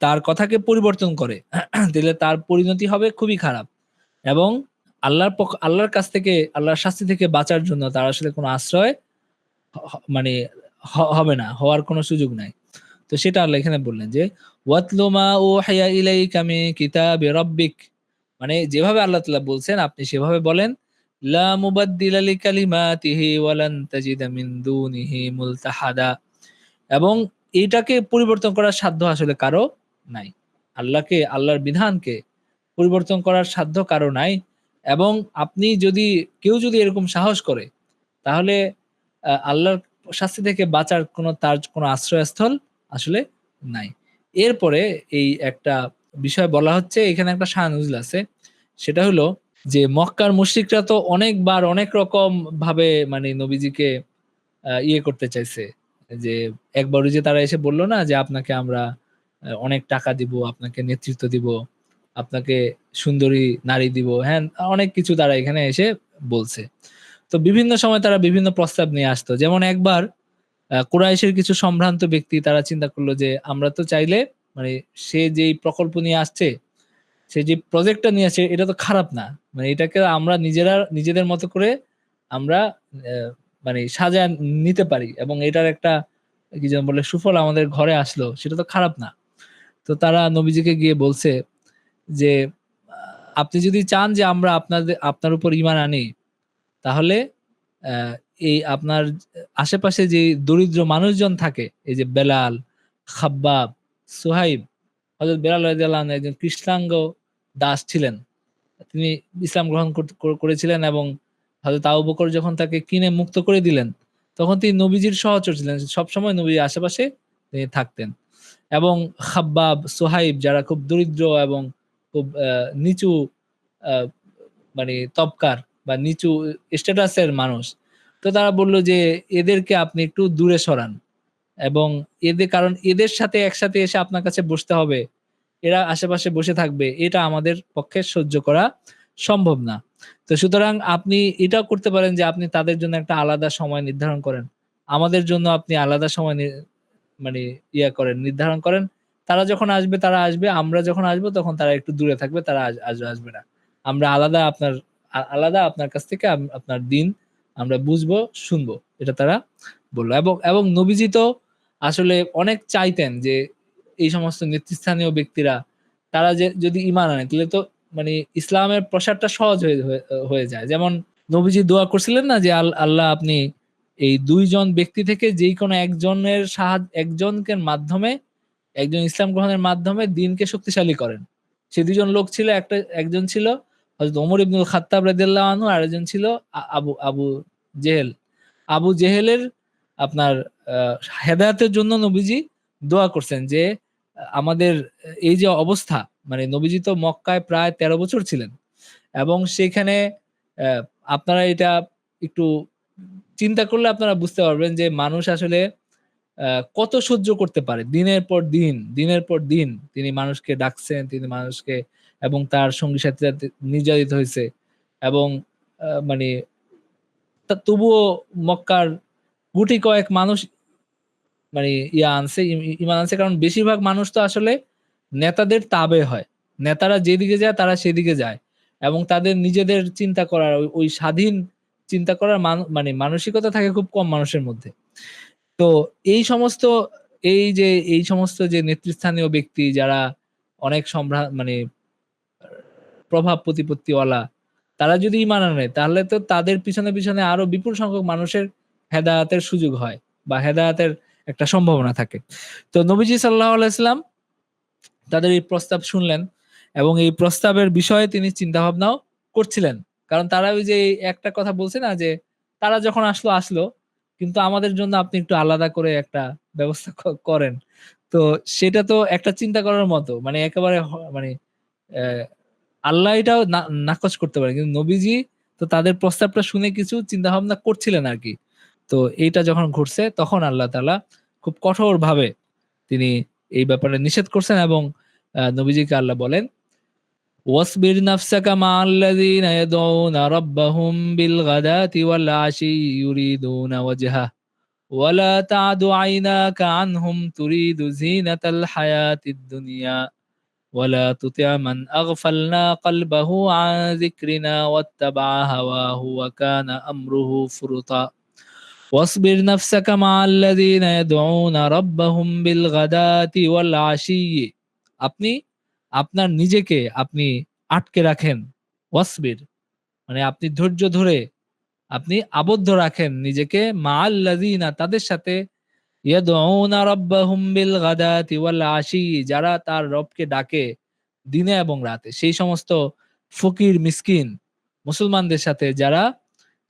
তার কথাকে পরিবর্তন করে তাহলে তার পরিণতি হবে খুবই খারাপ, এবং আল্লাহর কাছ থেকে, আল্লাহর শাস্তি থেকে বাঁচার জন্য তার আসলে কোনো আশ্রয় মানে হবে না, হওয়ার কোনো সুযোগ নাই। তো সেটা আল্লাহ এখানে বললেন যে ওয়াতলু মা উহিয়া ইলাইকা মিন কিতাবি রাব্বিক, মানে যেভাবে আল্লাহ তাআলা বলছেন আপনি সেভাবে বলেন, লা মুবাদ্দিলা লিকালিমাতিহি ওয়া লান তাজিদা মিন দুনিহি মুলতাহাদা। এবং এইটাকে পরিবর্তন করার সাধ্য আসলে কারো নাই। আল্লাহর বিধানকে পরিবর্তন করার সাধ্য কারো নাই। এবং আপনি যদি কেউ যদি এরকম সাহস করে, তাহলে আল্লাহর শাস্তি থেকে বাঁচার তার কোনো আশ্রয়স্থল আসলে নাই। এরপরে এই একটা বিষয় বলা হচ্ছে, এখানে একটা শায়ানুজুল আছে। সেটা হলো যে মক্কার মুশরিকরা তো অনেকবার অনেক রকম ভাবে মানে নবীজিকে ইয়ে করতে চাইছে। যে একবার ওই যে তারা এসে বলল না যে আপনাকে আমরা অনেক টাকা দিব, আপনাকে নেতৃত্ব দিব, আপনাকে সুন্দরী নারী দিব, হ্যাঁ অনেক কিছু তারা এখানে এসে বলছে। তো বিভিন্ন সময় তারা বিভিন্ন প্রস্তাব নিয়ে আসতো। যেমন একবার কুরাইশের কিছু সম্ভ্রান্ত ব্যক্তি তারা চিন্তা করলো যে আমরা তো চাইলে মানে সে যেই প্রকল্প নিয়ে আসছে, সে যে প্রজেক্টটা নিয়ে আসছে এটা তো খারাপ না, মানে এটাকে আমরা নিজেদের মতো করে আমরা মানে সাজায় নিতে পারি এবং এটার একটা কি যেন বলে সুফল আমাদের ঘরে আসলো, সেটা তো খারাপ না। তো তারা নবীজিকে গিয়ে বলছে যে আপনি যদি চান যে আমরা আপনার উপর ঈমান আনি, তাহলে আহ, এই আপনার আশেপাশে যে দরিদ্র মানুষজন থাকে, এই যে বেলাল, খাব্বাব, সুহাইব। হযরত বেলাল রাদিয়াল্লাহু আনহু একজন কৃষ্ণাঙ্গ দাস ছিলেন। তিনি ইসলাম গ্রহণ করেছিলেন এবং হযরত আবু বকর যখন তাকে কিনে মুক্ত করে দিলেন, তখন তিনি নবীজির সহচর ছিলেন, সবসময় নবীর আশেপাশে তিনি থাকতেন। এবং খাব্বাব, সোহাইব যারা খুব দরিদ্র এবং খুব নিচু আহ, মানে তবকার বা নিচু স্ট্যাটাসের মানুষ, তো তারা বলল যে এদেরকে আপনি একটু দূরে সরান এবং কারণ এদের সাথে একসাথে এসে আপনার কাছে বসতে হবে, এরা আশেপাশে বসে থাকবে, এটা আমাদের পক্ষে সহ্য করা সম্ভব না। তো সুতরাং আপনি এটাও করতে পারেন যে আপনি তাদের জন্য একটা আলাদা সময় নির্ধারণ করেন, আমাদের জন্য আপনি আলাদা সময় মানে নির্ধারণ করেন। তারা যখন আসবে তারা আসবে, আমরা যখন আসবো তখন তারা একটু দূরে থাকবে, তারা আসবে না। আমরা আলাদা আপনার কাছ থেকে আপনার দিন আমরা বুঝবো, শুনবো, এটা তারা বললো। এবং নবীজি তো আসলে অনেক চাইতেন যে এই সমস্ত নেতৃস্থানীয় ব্যক্তিরা তারা যে যদি ঈমান আনে তাহলে তো মানে ইসলামের প্রসারটা সহজ হয়ে যায়। যেমন নবীজি দোয়া করছিলেন না যে আল্লাহ আপনি এই দুইজন ব্যক্তি থেকে যেই কোনো একজনকে মাধ্যমে, একজন ইসলাম গ্রহণের মাধ্যমে দিনকে শক্তিশালী করেন। সে দুজন লোক ছিল, একজন ছিল হযরত ওমর ইবনুল খাত্তাব রাদিয়াল্লাহু আনহু, আর একজন ছিল আবু আবু জেহেল। আবু জেহেলের আপনার হেদায়েতের জন্য নবীজি দোয়া করছেন যে আমাদের এই যে অবস্থা, মানে নবীজি তো মক্কায় প্রায় 13 বছর ছিলেন এবং সেখানে আহ, আপনারা এটা একটু চিন্তা করলে আপনারা বুঝতে পারবেন যে মানুষ আসলে কত সহ্য করতে পারে। দিনের পর দিন তিনি মানুষকে ডাকছেন, তিনি মানুষকে এবং তার সঙ্গী সাথীরা নির্যাতিত হয়েছে এবং মানে তবুও মক্কার গুটি কয়েক মানুষ মানে ইমান আনছে, কারণ বেশিরভাগ মানুষ তো আসলে নেতাদের তাবে হয়। নেতারা যেদিকে যায় তারা সেদিকে যায় এবং তাদের নিজেদের চিন্তা করার ওই স্বাধীন চিন্তা করার মানে মানসিকতা থাকে খুব কম মানুষের মধ্যে। তো এই সমস্ত এই সমস্ত যে নেতৃস্থানীয় ব্যক্তি যারা অনেক মানে প্রভাব প্রতিপত্তিওয়ালা, তারা যদি ঈমান আনে তাহলে তো তাদের পিছনে পিছনে আরো বিপুল সংখ্যক মানুষের হেদায়েতের সুযোগ হয় বা হেদায়েতের একটা সম্ভাবনা থাকে। তো নবীজি সাল্লাল্লাহু আলাইহি সাল্লাম তাদের এই প্রস্তাব শুনলেন এবং এই প্রস্তাবের বিষয়ে তিনি চিন্তা ভাবনাও করছিলেন। কারণ তারা ওই যে একটা কথা বলছে না যে তারা যখন আসলো, কিন্তু আমাদের জন্য আপনি একটু আলাদা করে একটা ব্যবস্থা করেন। তো সেটা তো একটা চিন্তা করার মতো, মানে একেবারে মানে আহ, আল্লাহ এটাও নাকচ করতে পারে, কিন্তু নবীজি তো তাদের প্রস্তাবটা শুনে কিছু চিন্তা ভাবনা করছিলেন আর কি। তো এইটা যখন ঘটছে তখন আল্লাহ তাআলা খুব কঠোর ভাবে তিনি এই ব্যাপারে নিষেধ করছেন এবং নবীজিকে আল্লাহ বলেন, ওয়াসবির নাফসাকা মাআল্লাযীনা ইয়াদউনা রাব্বাহুম বিল গাদাতি ওয়াল আশি ইউরিদুনা ওয়াজহা ওয়ালা তা'দু আইনাকা আনহুম তুরিদু যিনাতাল হায়াতিদ দুনিয়া ওয়ালা তুতি' মান আগফালনা কলবাহু আন যিকরিনা ওয়াত্তাবা হাওয়াহু ওয়া কানা আমরুহু ফুরুতা। واصبر نفسك مع الذين يدعون ربهم بالغداة والعشي। আপনি আপনার নিজেকে আপনি আটকে রাখেন, ওয়াসবির মানে আপনি ধৈর্য ধরে আপনি আবদ্ধ রাখেন নিজেকে মাআল্লাযিনা তাদের সাথে ইয়াদউনা রাব্বাহুম বিল গাদাতি ওয়াল আশি যারা তার রবকে ডাকে দিনে এবং রাতে। সেই সমস্ত ফকির মিসকিন মুসলমানদের সাথে যারা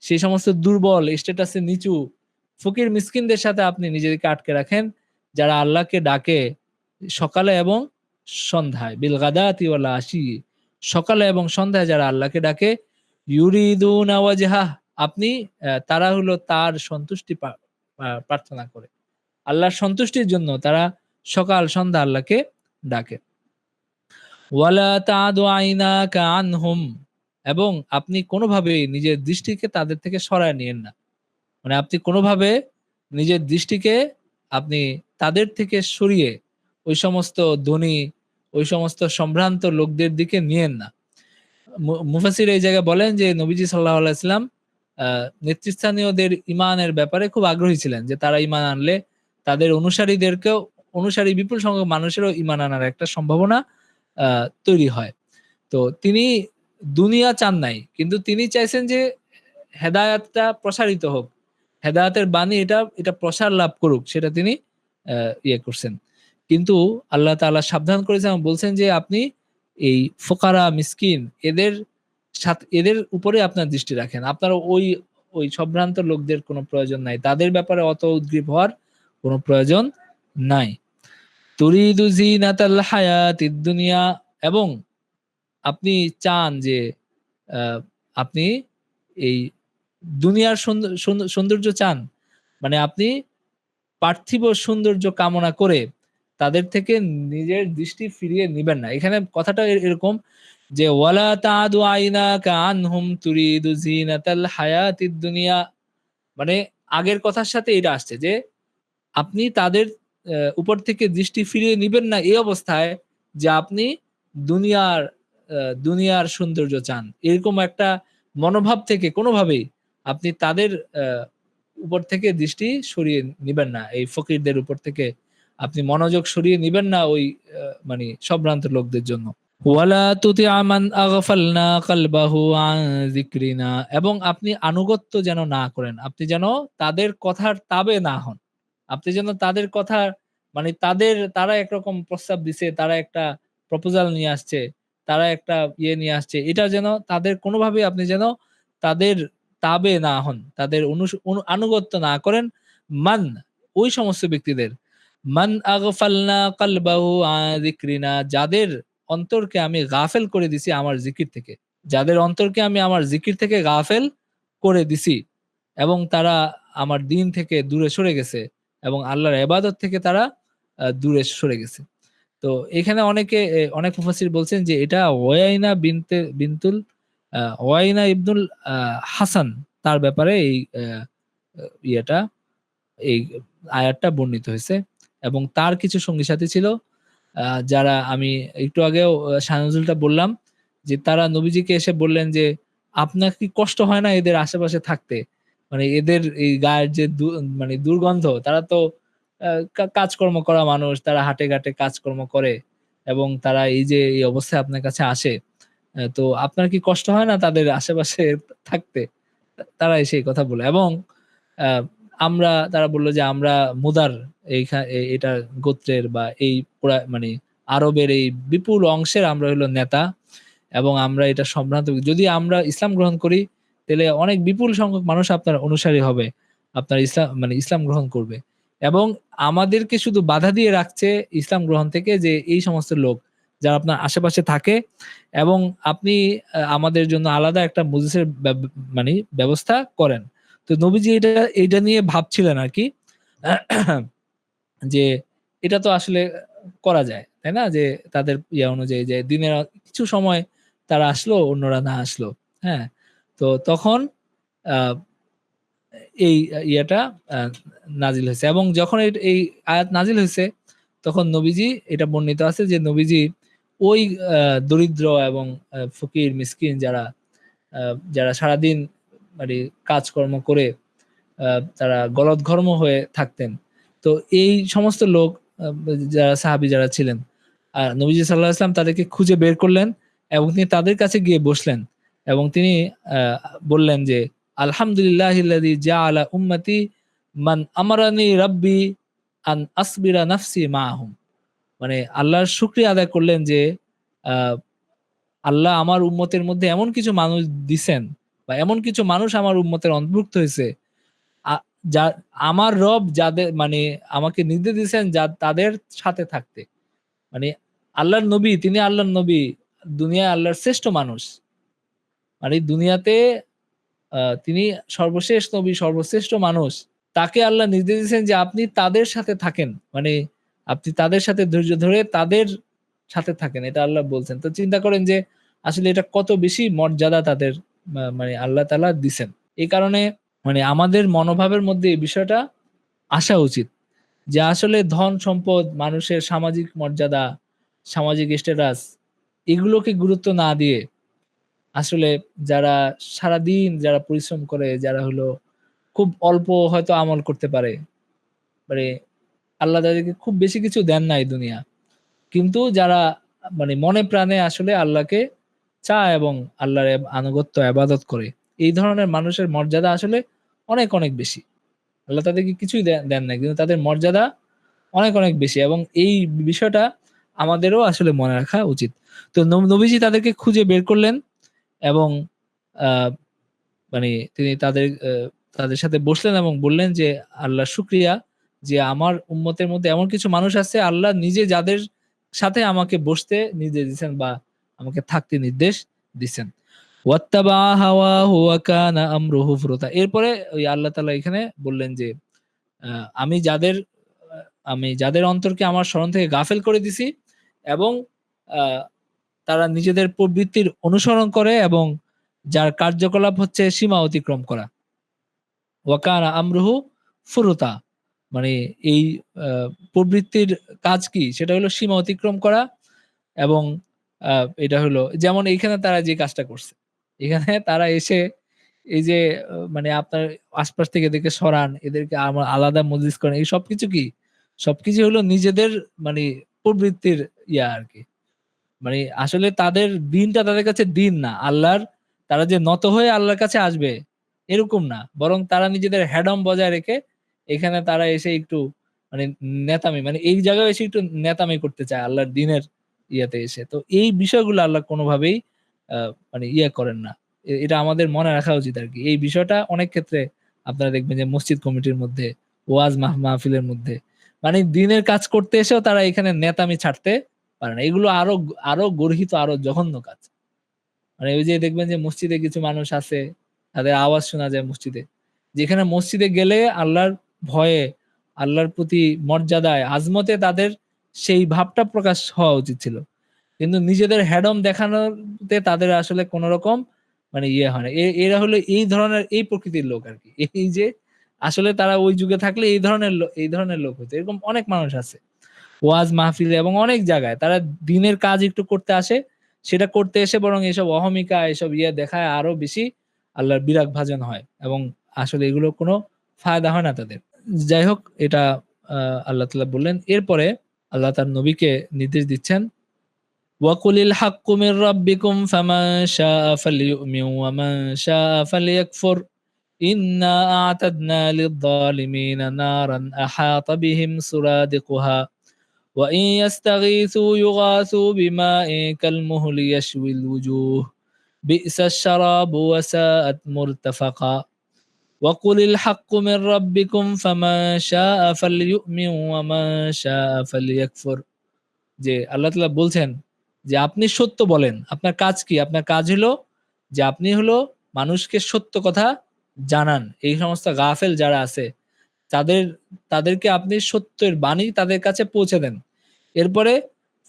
সেই সমস্ত দুর্বল স্ট্যাটাসে নিচু ফকির মিসকিনদের সাথে আপনি নিজেকে আটকে রাখেন যারা আল্লাহকে ডাকে সকালে এবং সন্ধ্যায় বিল গাদাতি ওয়াল আশি সকালে এবং সন্ধ্যায় যারা আল্লাহকে ডাকে ইউরিদুনা ওয়াজহা আপনি তারা হলো তার সন্তুষ্টি প্রার্থনা করে আল্লাহর সন্তুষ্টির জন্য তারা সকাল সন্ধ্যা আল্লাহকে ডাকে ওয়ালা তাদু আইনাকা আনহুম এবং আপনি কোনোভাবেই নিজের দৃষ্টিকে তাদের থেকে সরায় নিয়েন না মানে আপনি কোনোভাবে নিজের দৃষ্টিকে আপনি তাদের থেকে সরিয়ে ওই সমস্ত ধনী ওই সমস্ত সম্ভ্রান্ত লোকদের দিকে নিয়েন না মুফাসির এই জায়গায় বলেন যে নবীজি সাল্লাল্লাহু আলাইহি সাল্লাম নেতৃস্থানীয়দের ইমানের ব্যাপারে খুব আগ্রহী ছিলেন যে তারা ইমান আনলে তাদের অনুসারী বিপুল সংখ্যক মানুষেরও ইমান আনার একটা সম্ভাবনা তৈরি হয়। তো তিনি দুনিয়া চান নাই কিন্তু তিনি চাইছেন যে হেদায়াতটা প্রসারিত হোক, হেদায়াতের বাণী এটা প্রসার লাভ করুক সেটা তিনি ইয়ে করছেন। কিন্তু আল্লাহ তাআলা সাবধান করেছেন এবং বলছেন যে আপনি এই ফোকারা মিসকিন এদের উপরে আপনার দৃষ্টি রাখেন। আপনার ওই সম্ভ্রান্ত লোকদের কোনো প্রয়োজন নাই, তাদের ব্যাপারে অত উদ্গ্রীব হওয়ার কোনো প্রয়োজন নাই। তুরিদু জিনাতাল হায়াতিদ দুনিয়া এবং আপনি চান যে আপনি এই দুনিয়ার সৌন্দর্য চান মানে আপনি পার্থিব সৌন্দর্য কামনা করে তাদের থেকে নিজের দৃষ্টি ফিরিয়ে নিবেন না। এখানে কথাটা এরকম যে ওয়ালা তাদু আইনাকা আনহুম তুরিদু জিনাতাল হায়াতিদ দুনিয়া মানে আগের কথার সাথে এটা আসছে যে আপনি তাদের উপর থেকে দৃষ্টি ফিরিয়ে নিবেন না এই অবস্থায় যে আপনি দুনিয়ার সৌন্দর্য চান এরকম একটা মনোভাব থেকে কোনোভাবেই আপনি তাদের উপর থেকে দৃষ্টি সরিয়ে নিবেন না, এই ফকিরদের উপর থেকে আপনি মনোযোগ সরিয়ে নিবেন না ওই মানে সম্ভ্রান্ত লোকদের জন্য। ওয়ালা তুতিআ মান আগফালনা কলবাহু আন যিকরিনা এবং আপনি আনুগত্য যেন না করেন, আপনি যেন তাদের কথার তাবে না হন, আপনি যেন তাদের কথা মানে তারা একরকম প্রস্তাব দিছে, তারা একটা প্রপোজাল নিয়ে আসছে, তারা একটা ইয়ে নিয়ে আসছে, এটা যেন তাদের কোনোভাবে আপনি যেন তাদের তাবে না হন, তাদের আনুগত্য না করেন। মান ওই সমস্ত ব্যক্তিদের মান আগফালনা কলবাহু আন যিকরিনা যাদের অন্তরকে আমি গাফেল করে দিছি আমার জিকির থেকে, যাদের অন্তরকে আমি আমার জিকির থেকে গাফেল করে দিছি এবং তারা আমার দিন থেকে দূরে সরে গেছে এবং আল্লাহর ইবাদত থেকে তারা দূরে সরে গেছে। তো এখানে অনেক মুফাসসির বলছেন যে এটা বিনতুল ওয়াইনা ইবনুল হাসান তার ব্যাপারে ইয়েটা এই আয়াতটা বর্ণিত হয়েছে এবং তার কিছু সঙ্গী সাথী ছিল যারা আমি একটু আগেও শাহনজুলটা বললাম যে তারা নবীজিকে এসে বললেন যে আপনার কি কষ্ট হয় না এদের আশেপাশে থাকতে, মানে এদের এই গায়ের যে মানে দুর্গন্ধ, তারা তো কাজকর্ম করা মানুষ, তারা হাটে ঘাটে কাজকর্ম করে এবং তারা এই যে এই অবস্থায় আপনার কাছে আসে, তো আপনার কি কষ্ট হয় না তাদের আশেপাশে থাকতে? তারা এসে এই কথা বলে এবং তারা বললো যে আমরা মুদার এটা গোত্রের বা এই মানে আরবের এই বিপুল অংশের আমরা হলো নেতা এবং আমরা এটা সম্ভ্রান্ত, যদি আমরা ইসলাম গ্রহণ করি তাহলে অনেক বিপুল সংখ্যক মানুষ আপনার অনুসারী হবে, আপনার ইসলাম গ্রহণ করবে এবং আমাদেরকে শুধু বাধা দিয়ে রাখছে ইসলাম গ্রহণ থেকে যে এই সমস্ত লোক যারা আপনার আশেপাশে থাকে এবং আপনি আমাদের জন্য আলাদা একটা মজলিসের মানে ব্যবস্থা করেন। তো নবীজি এটা নিয়ে ভাবছিলেন আর কি যে এটা তো আসলে করা যায় তাই না, যে তাদের অনুযায়ী যে দিনের কিছু সময় তারা আসলো অন্যরা না আসলো, হ্যাঁ, তো তখন এই ইয়েটা নাজিল হয়েছে এবং যখন এই আয়াত নাজিল হয়েছে তখন নবীজি এটা বর্ণিত আছে যে নবীজি ওই দরিদ্র এবং ফকির মিসকিন যারা সারাদিন মানে কাজকর্ম করে তারা গলদঘর্ম হয়ে থাকতেন, তো এই সমস্ত লোক যারা সাহাবী যারা ছিলেন নবীজি সাল্লাল্লাহু আলাইহি ওয়াসাল্লাম তাদেরকে খুঁজে বের করলেন এবং তিনি তাদের কাছে গিয়ে বসলেন এবং তিনি বললেন যে আলহামদুলিল্লাহিল্লাযী জাআলা উম্মতি মান আমারানি রাব্বি আন আসবিরা নাফসি মাআহুম। মানে আল্লাহর শুকরিয়া আদায় করলেন যে আহ, আল্লাহ আমার উম্মতের মধ্যে এমন কিছু মানুষ দিছেন বা এমন কিছু মানুষ আমার উম্মতের অন্তর্ভুক্ত হয়েছে আ- যা আমার রব যাদের মানে আমাকে নির্দেশ দিয়েছেন যা তাদের সাথে থাকতে। মানে আল্লাহর নবী, তিনি আল্লাহর নবী, দুনিয়ায় আল্লাহর শ্রেষ্ঠ মানুষ। মানে দুনিয়াতে তিনি সর্বশেষ নবী, সর্বশ্রেষ্ঠ মানুষ। তাকে আল্লাহ নির্দেশ দিয়েছেন যে আপনি তাদের সাথে থাকেন, মানে আপনি তাদের সাথে ধৈর্য ধরে তাদের সাথে থাকেন, এটা আল্লাহ বলছেন। তো চিন্তা করেন যে আসলে এটা কত বেশি মর্যাদা তাদের মানে আল্লাহ তাআলা দিছেন। এই কারণে মানে আমাদের মনোভাবের মধ্যে এই বিষয়টা আসা উচিত যে আসলে ধন সম্পদ, মানুষের সামাজিক মর্যাদা, সামাজিক স্ট্যাটাস, এগুলোকে গুরুত্ব না দিয়ে আসলে যারা সারাদিন যারা পরিশ্রম করে, যারা হলো খুব অল্প হয়তো আমল করতে পারে, মানে আল্লাহ তাদেরকে খুব বেশি কিছু দেন নাই দুনিয়া, কিন্তু যারা মানে মনে প্রাণে আসলে আল্লাহকে চায় এবং আল্লাহর আনুগত্য ইবাদত করে, এই ধরনের মানুষের মর্যাদা আসলে অনেক অনেক বেশি। আল্লাহ তাদেরকে কিছুই দেন নাই, কিন্তু তাদের মর্যাদা অনেক অনেক বেশি, এবং এই বিষয়টা আমাদেরও আসলে মনে রাখা উচিত। তো নবীজি তাদেরকে খুঁজে বের করলেন এবং আহ মানে তিনি তাদের সাথে বসলেন এবং বললেন যে আল্লাহ শুক্রিয়া যে আমার উম্মতের মধ্যে এমন কিছু মানুষ আছে আল্লাহ নিজে যাদের সাথে আমাকে বসতে নির্দেশ দিচ্ছেন বা আমাকে থাকতে নির্দেশ দিচ্ছেন। ওয়াত্তাবা হাওয়াহু ওয়া কানা আমরুহু ফুরতা। এরপরে ওই আল্লাহ তাআলা এখানে বললেন যে আহ, আমি যাদের আমি যাদের অন্তরকে আমার স্মরণ থেকে গাফেল করে দিছি এবং আহ, তারা নিজেদের প্রবৃত্তির অনুসরণ করে এবং যার কার্যকলাপ হচ্ছে সীমা অতিক্রম করা। ওয়াকানা আমরুহু ফুরুতা। মানে এই প্রবৃত্তির কাজ কি, সেটা হলো সীমা অতিক্রম করা। এবং এটা হলো যেমন এইখানে তারা যে কাজটা করছে, এখানে তারা এসে এই যে মানে আপনার আশপাশ থেকে এদেরকে সরান, এদেরকে আমার আলাদা মজলিস করেন, এই সবকিছু কি, সবকিছু হলো নিজেদের মানে প্রবৃত্তির ইয়া আর কি। মানে আসলে তাদের দিনটা তাদের কাছে দিন না আল্লাহর, তারা যে নত হয়ে আল্লাহর কাছে আসবে এরকম না, বরং তারা নিজেদের হ্যাডম বজায় রেখে এখানে তারা এসে একটু মানে নেতামি, মানে এই জায়গায় এসে একটু নেতামি করতে চায় আল্লাহর দিনের ইয়াতে এসে। তো এই বিষয়গুলো আল্লাহ কোনোভাবেই মানে ইয়ে করেন না। এটা আমাদের মনে রাখা উচিত আর কি। এই বিষয়টা অনেক ক্ষেত্রে আপনারা দেখবেন যে মসজিদ কমিটির মধ্যে, ওয়াজ মাহফিলের মধ্যে, মানে দিনের কাজ করতে এসেও তারা এখানে নেতামি ছাড়তে পারে না। এগুলো আরো আরো গর্হিত, আরো জঘন্য কাজ। মানে ওই যে দেখবেন যে মসজিদে কিছু মানুষ আছে, তাদের আওয়াজ শোনা যায় মসজিদে, যেখানে মসজিদে গেলে আল্লাহর ভয়ে, আল্লাহর প্রতি মর্যাদায়, আজমতে তাদের সেই ভাবটা প্রকাশ হওয়া উচিত ছিল, কিন্তু নিজেদের হ্যাডম দেখানোতে তাদের আসলে কোন রকম মানে ইয়ে হয় না। এরা হলো এই ধরনের, এই প্রকৃতির লোক আর কি। এই যে আসলে তারা ওই যুগে থাকলে এই ধরনের লোক হতো, এরকম অনেক মানুষ আছে ওয়াজ মাহফিলে এবং অনেক জায়গায়। তারা দিনের কাজ একটু করতে আসে, সেটা করতে এসে বরং এসব অহমিকা, এসব ইয়ে দেখায় আরো বেশি আল্লাহর বিরাগ ভাজন হয়, এবং আসলে এগুলো কোনো ফায়দা হয় না তাদের। যাই হোক, এটা আল্লাহ তাআলা বললেন। এরপরে আল্লাহ তার নবীকে নির্দেশ দিচ্ছেন, ওয়াকুলিল হাক্কু মির রাব্বিকুম ফামান শাআ ফালিউমিন ওয়া মান শাআ ফালিয়াকফুর ইন্না আ'তাদনা লিয-যালিমিনা নারান আহাতা বিহিম সুরাদিকুহা وإن يستغيثوا يغاثوا بماء كالمهل يشوي الوجوه بئس الشراب وساءت مرتفقا وقل الحق من ربكم فمن شاء فليؤمن ومن شاء فليكفر। যে আল্লাহ তাআলা বলছেন যে আপনি সত্য বলেন। আপনার কাজ কি? আপনার কাজ হলো যে আপনি হলো মানুষকে সত্য কথা জানান। এই সমস্ত গাফেল যারা আছে তাদের তাদেরকে আপনি সত্যের বাণী তাদের কাছে পৌঁছে দেন। এরপরে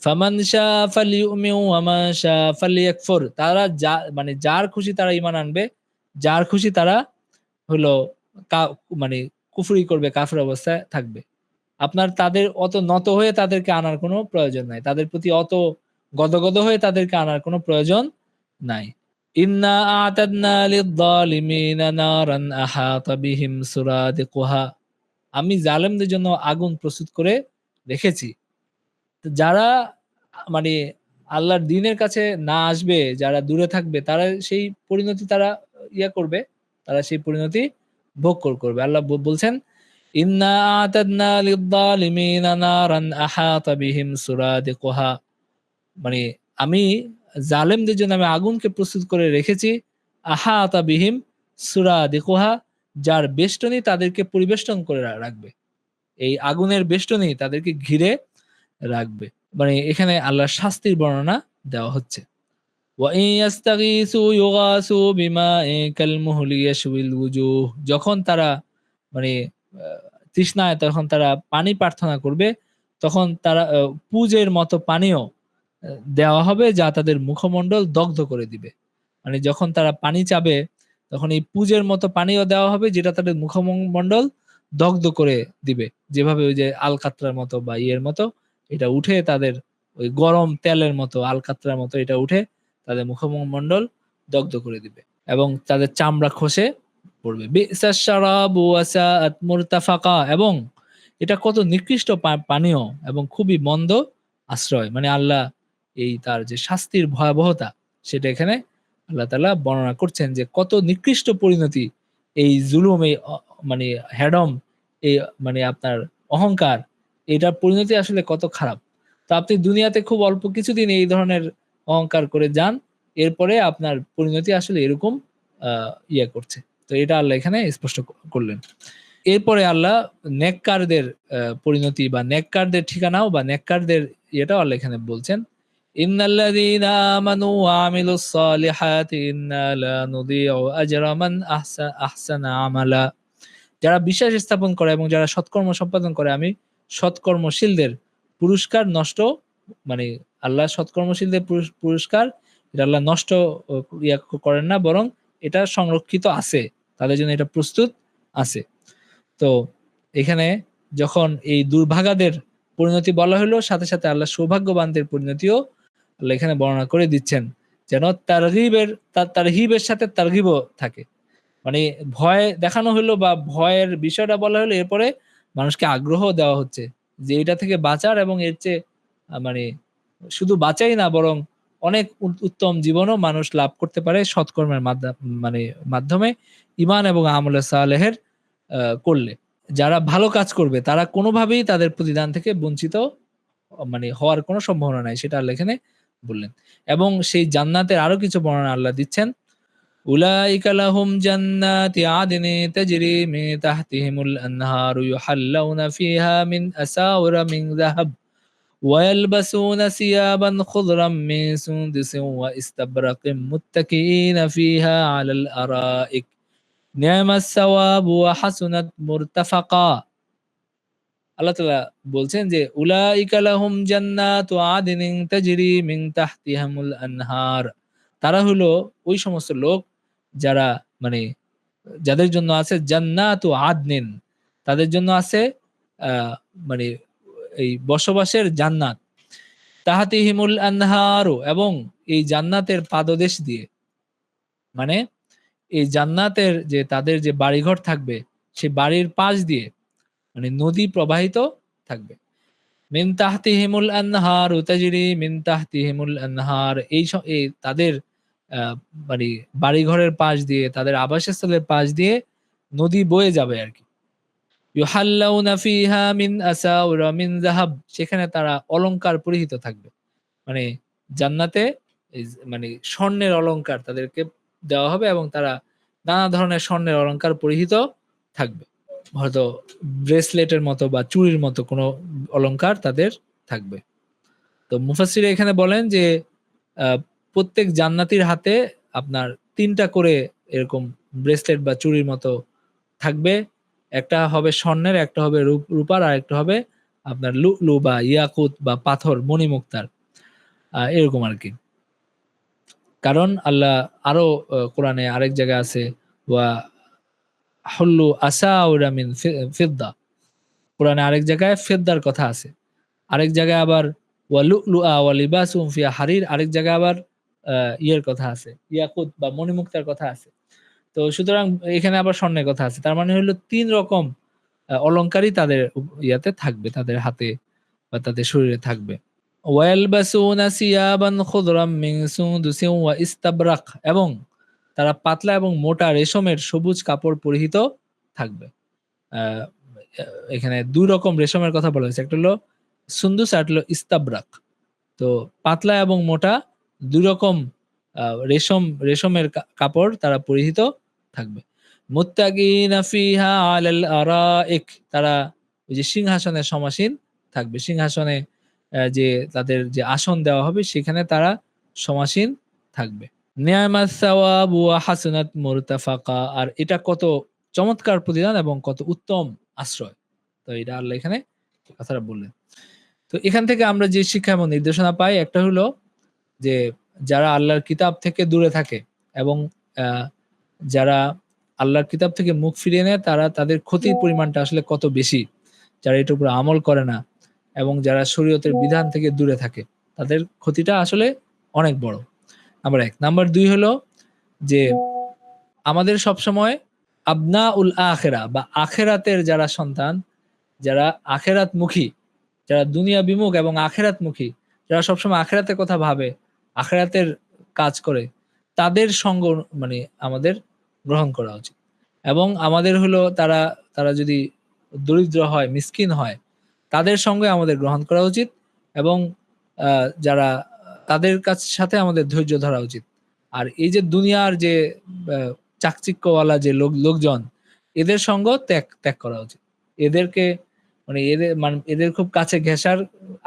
ফামান শাআ ফালিউমিন ওয়া মান শাআ ফালিয়াকফুর। তারা যা মানে যার খুশি তারা ঈমান আনবে, যার খুশি তারা হলো কা মানে কুফরি করবে, কাফের অবস্থায় থাকবে। আপনার তাদের অত নত হয়ে তাদেরকে আনার কোনো প্রয়োজন নাই। তাদের প্রতি অত গদগদ হয়ে তাদেরকে আনার কোনো প্রয়োজন নাই। ইন্না আ'তাদনা লিয-যালিমিনা নারান আহাতা বিহিম সুরাদিকুহা। আমি জালেমদের জন্য আগুন প্রস্তুত করে রেখেছি। তো যারা মানে আল্লাহর দ্বীনের কাছে না আসবে, যারা দূরে থাকবে, তারা সেই পরিণতি তারা করবে, তারা সেই পরিণতি ভোগ করবে। আল্লাহ বলছেন, ইন্না আ'তাদনা লিয-যালিমিনা নারান আহাতা বিহিম সুরাদিকুহা, মানে আমি জালেমদের জন্য আমি আগুনকে প্রস্তুত করে রেখেছি, আহাতা বিহিম সুরাদিকুহা, যার বেষ্টনী তাদেরকে পরিবেষ্টন করে রাখবে। এই আগুনের বেষ্টনী তাদেরকে ঘিরে রাখবে। মানে এখানে আল্লাহর শাস্তির বর্ণনা দেওয়া হচ্ছে। ওয়া ইন ইয়াস্তাগীসু ইউগাসু বিমাইন কালমুহলি ইয়াশউিল ওয়ুজুহ, যখন তারা মানে তৃষ্ণায় তখন তারা পানি প্রার্থনা করবে, তখন তারা পূজের মতো পানীয় দেওয়া হবে যা তাদের মুখমণ্ডল দগ্ধ করে দিবে। মানে যখন তারা পানি চাবে তখন এই পূজের মতো পানীয় দেওয়া হবে যেটা তাদের মুখমণ্ডল দগ্ধ করে দিবে, যেভাবে ওই যে আলকাত্রার মতো বা ইয়ের মতো এটা উঠে তাদের ওই গরম তেলের মতো আলকাত্রার মতো এটা উঠে তাদের মুখমণ্ডল দগ্ধ করে দিবে এবং তাদের চামড়া খসে পড়বে। বি'সাশ শারাবু ওয়া সাআত মুরতাফাকা, এবং এটা কত নিকৃষ্ট পানীয় এবং খুবই মন্দ আশ্রয়। মানে আল্লাহ এই তার যে শাস্তির ভয়াবহতা সেটা এখানে আল্লাহ তাআলা বর্ণনা করছেন যে কত নিকৃষ্ট পরিণতি এই জুলুম, এই মানে হেডম, এই মানে আপনার অহংকার, এটার পরিণতি আসলে কত খারাপ। তো আপনি দুনিয়াতে খুব অল্প কিছুদিন এই ধরনের অহংকার করে যান, এরপরে আপনার পরিণতি আসলে এরকম করছে। তো এটা আল্লাহ এখানে স্পষ্ট করলেন। এরপরে আল্লাহ নেককারদের পরিণতি বা নেককারদের ঠিকানাও বা নেককারদের ইয়েটাও আল্লাহ এখানে বলছেন, ইন্নাল্লাযীনা আমানু ওয়া আমিলুস সালিহাতি ইন্না লা নুযীউ আজরা মান আহসানা আমালা, যারা বিশ্বাস স্থাপন করে এবং যারা সৎকর্ম সম্পাদন করে আমি সৎকর্মশীলদের পুরস্কার নষ্ট, মানে আল্লাহ সৎকর্মশীলদের পুরস্কার এটা আল্লাহ নষ্ট করেন না, বরং এটা সংরক্ষিত আছে, তাদের জন্য এটা প্রস্তুত আছে। তো এখানে যখন এই দুর্ভাগাদের পরিণতি বলা হলো, সাথে সাথে আল্লাহ সৌভাগ্যবানদের পরিণতিও আল্লাহ এখানে বর্ণনা করে দিচ্ছেন, যেন তারহিবের সাথে তারগিবও থাকে। মানে ভয় দেখানো হলো বা ভয়ের বিষয়টা বলা হলো, এরপরে মানুষকে আগ্রহ দেওয়া হচ্ছে যে এটা থেকে বাঁচার, এবং এর চেয়ে মানে শুধু বাঁচাই না, বরং অনেক উত্তম জীবনও মানুষ লাভ করতে পারে সৎকর্মের মাধ্যমে ঈমান এবং আমলে সালেহের করলে। যারা ভালো কাজ করবে তারা কোনোভাবেই তাদের প্রতিদান থেকে বঞ্চিত হওয়ার কোনো সম্ভাবনা নাই, সেটা আল্লাহ এখানে বললেন। এবং সেই জান্নাতের আরো কিছু বর্ণনা আল্লাহ দিচ্ছেন, উলাইকা লাহুম জান্নাতি আদনি তাজরি মিন তাহতিহিমুল আনহারু ইউহাল্লাউনা ফিহা মিন আসাওরা মিন যাহাব ওয়া ইয়ালবাসুনা সিয়াবান খুদরাম মিন সুনদুসিন ওয়া ইস্তাবরাকিম মুত্তাকিইনা ফিহা আলাল আরাইক নি'মাস সাওয়াবু ওয়া হাসুনাত মুরতাফাকা। আল্লাহ তাআলা বলছেন যে উলাইকা লাহুম জান্নাতু আদনিন তাজরি মিন তাহতিহিমুল আনহার, তারা হলো ওই সমস্ত লোক যারা মানে যাদের জন্য আছে জান্নাতু আদনিন, তাদের জন্য আছে মানে এই বসবাসের জান্নাত, তাহাতিহিমুল আনহারু, এবং এই জান্নাতের পাদদেশ দিয়ে, মানে এই জান্নাতের যে তাদের যে বাড়িঘর থাকবে সেই বাড়ির পাশ দিয়ে মানে নদী প্রবাহিত থাকবে। মিন তাহতিহিমুল আনহারু তাজরি মিন তাহতিহিমুল আনহার, এই তাদের আহ, মানে বাড়িঘরের পাশ দিয়ে, তাদের আবাসস্থলের পাশ দিয়ে নদী বয়ে যাবে আর কি। ইউহাল্লাউনা ফিহা মিন আসাউরা মিন যাহাব, সেখানে তারা অলংকার পরিহিত থাকবে। মানে জান্নাতে মানে স্বর্ণের অলংকার তাদেরকে দেওয়া হবে এবং তারা নানা ধরনের স্বর্ণের অলংকার পরিহিত থাকবে। হয়তো ব্রেসলেটের মতো বা চুড়ির মতো কোনো অলংকার তাদের থাকবে। তো মুফাসসির এখানে বলেন যে আহ, প্রত্যেক জান্নাতীর হাতে আপনার 3টা করে এরকম ব্রেসলেট বা চুড়ির মতো থাকবে। একটা হবে স্বর্ণের, একটা হবে রূপার, আর একটা হবে আপনার লু'লু বা ইয়াকুত বা পাথর মণিমুক্তার, এরকম আর কি। কারণ আল্লাহ আরো কোরআনে আরেক জায়গায় আছে, ওয়া হুল্লু আসাউরা মিন ফিদ্দা, কোরআনে আরেক জায়গায় ফেদ্দার কথা আছে, আরেক জায়গায় আবার ওয়া লু'লুআ ওয়া লিবাসুহুম ফিহা হারির, আরেক জায়গায় আবার ইয়ের কথা আছে, ইয়াকুত বা মণিমুক্তার কথা আছে। তো সুতরাং এখানে আবার স্বর্ণের কথা আছে, তার মানে হলো 3 রকম অলংকারই তাদের ইয়াতে থাকবে, তাদের হাতে বা তাদের শরীরে থাকবে। ওয়ালবাসুনা সিয়াবান খুদরাম মিন সুনদুসিন ওয়া ইস্তাবরাক, এবং তারা পাতলা এবং মোটা রেশমের সবুজ কাপড় পরিহিত থাকবে। আহ, এখানে দুই রকম রেশমের কথা বলা হয়েছে, একটা হলো সুন্দুস আর একটা হলো ইস্তাবরাক। তো পাতলা এবং মোটা দুই রকম রেশমের কাপড় তারা পরিহিত থাকবে। মুত্তাকিনা ফিহা আলাল আরাইক, তারা ওই যে সিংহাসনে সমাসীন থাকবে। সিংহাসনে যে তাদের যে আসন দেওয়া হবে সেখানে তারা সমাসীন থাকবে। নিয়ামাস সাওয়াবু ওয়া হাসুনাত মুরতাফাকা, আর এটা কত চমৎকার প্রতিদান এবং কত উত্তম আশ্রয়। তো এটা আল্লাহ এখানে কথাটা বললেন। তো এখান থেকে আমরা যে শিক্ষা এবং নির্দেশনা পাই, একটা হলো যে যারা আল্লাহর কিতাব থেকে দূরে থাকে এবং যারা আল্লাহর কিতাব থেকে মুখ ফিরিয়ে নেয়, তারা তাদের ক্ষতির পরিমাণটা আসলে কত বেশি, যারা এটার উপর আমল করে না এবং যারা শরীয়তের বিধান থেকে দূরে থাকে, তাদের ক্ষতিটা আসলে অনেক বড়। নাম্বার 1। নাম্বার 2 হলো যে আমাদের সবসময় আবনা উল আখেরা বা আখেরাতের যারা সন্তান, যারা আখেরাত মুখী, যারা দুনিয়া বিমুখ এবং আখেরাত মুখী, যারা সবসময় আখেরাতের কথা ভাবে, আখেরাতের কাজ করে, তাদের সঙ্গ মানে আমাদের গ্রহণ করা উচিত। এবং আমাদের হলো তারা তারা যদি দরিদ্র হয়, মিসকিন হয়, তাদের সঙ্গে আমাদের গ্রহণ করা উচিত। এবং যারা তাদের সাথে আমাদের ধৈর্য ধরা উচিত। আর এই যে দুনিয়ার যে চাকচিক্যওয়ালা যে লোকজন, এদের সঙ্গ ত্যাগ ত্যাগ করা উচিত। এদেরকে মানে এদের খুব কাছে ঘেঁষার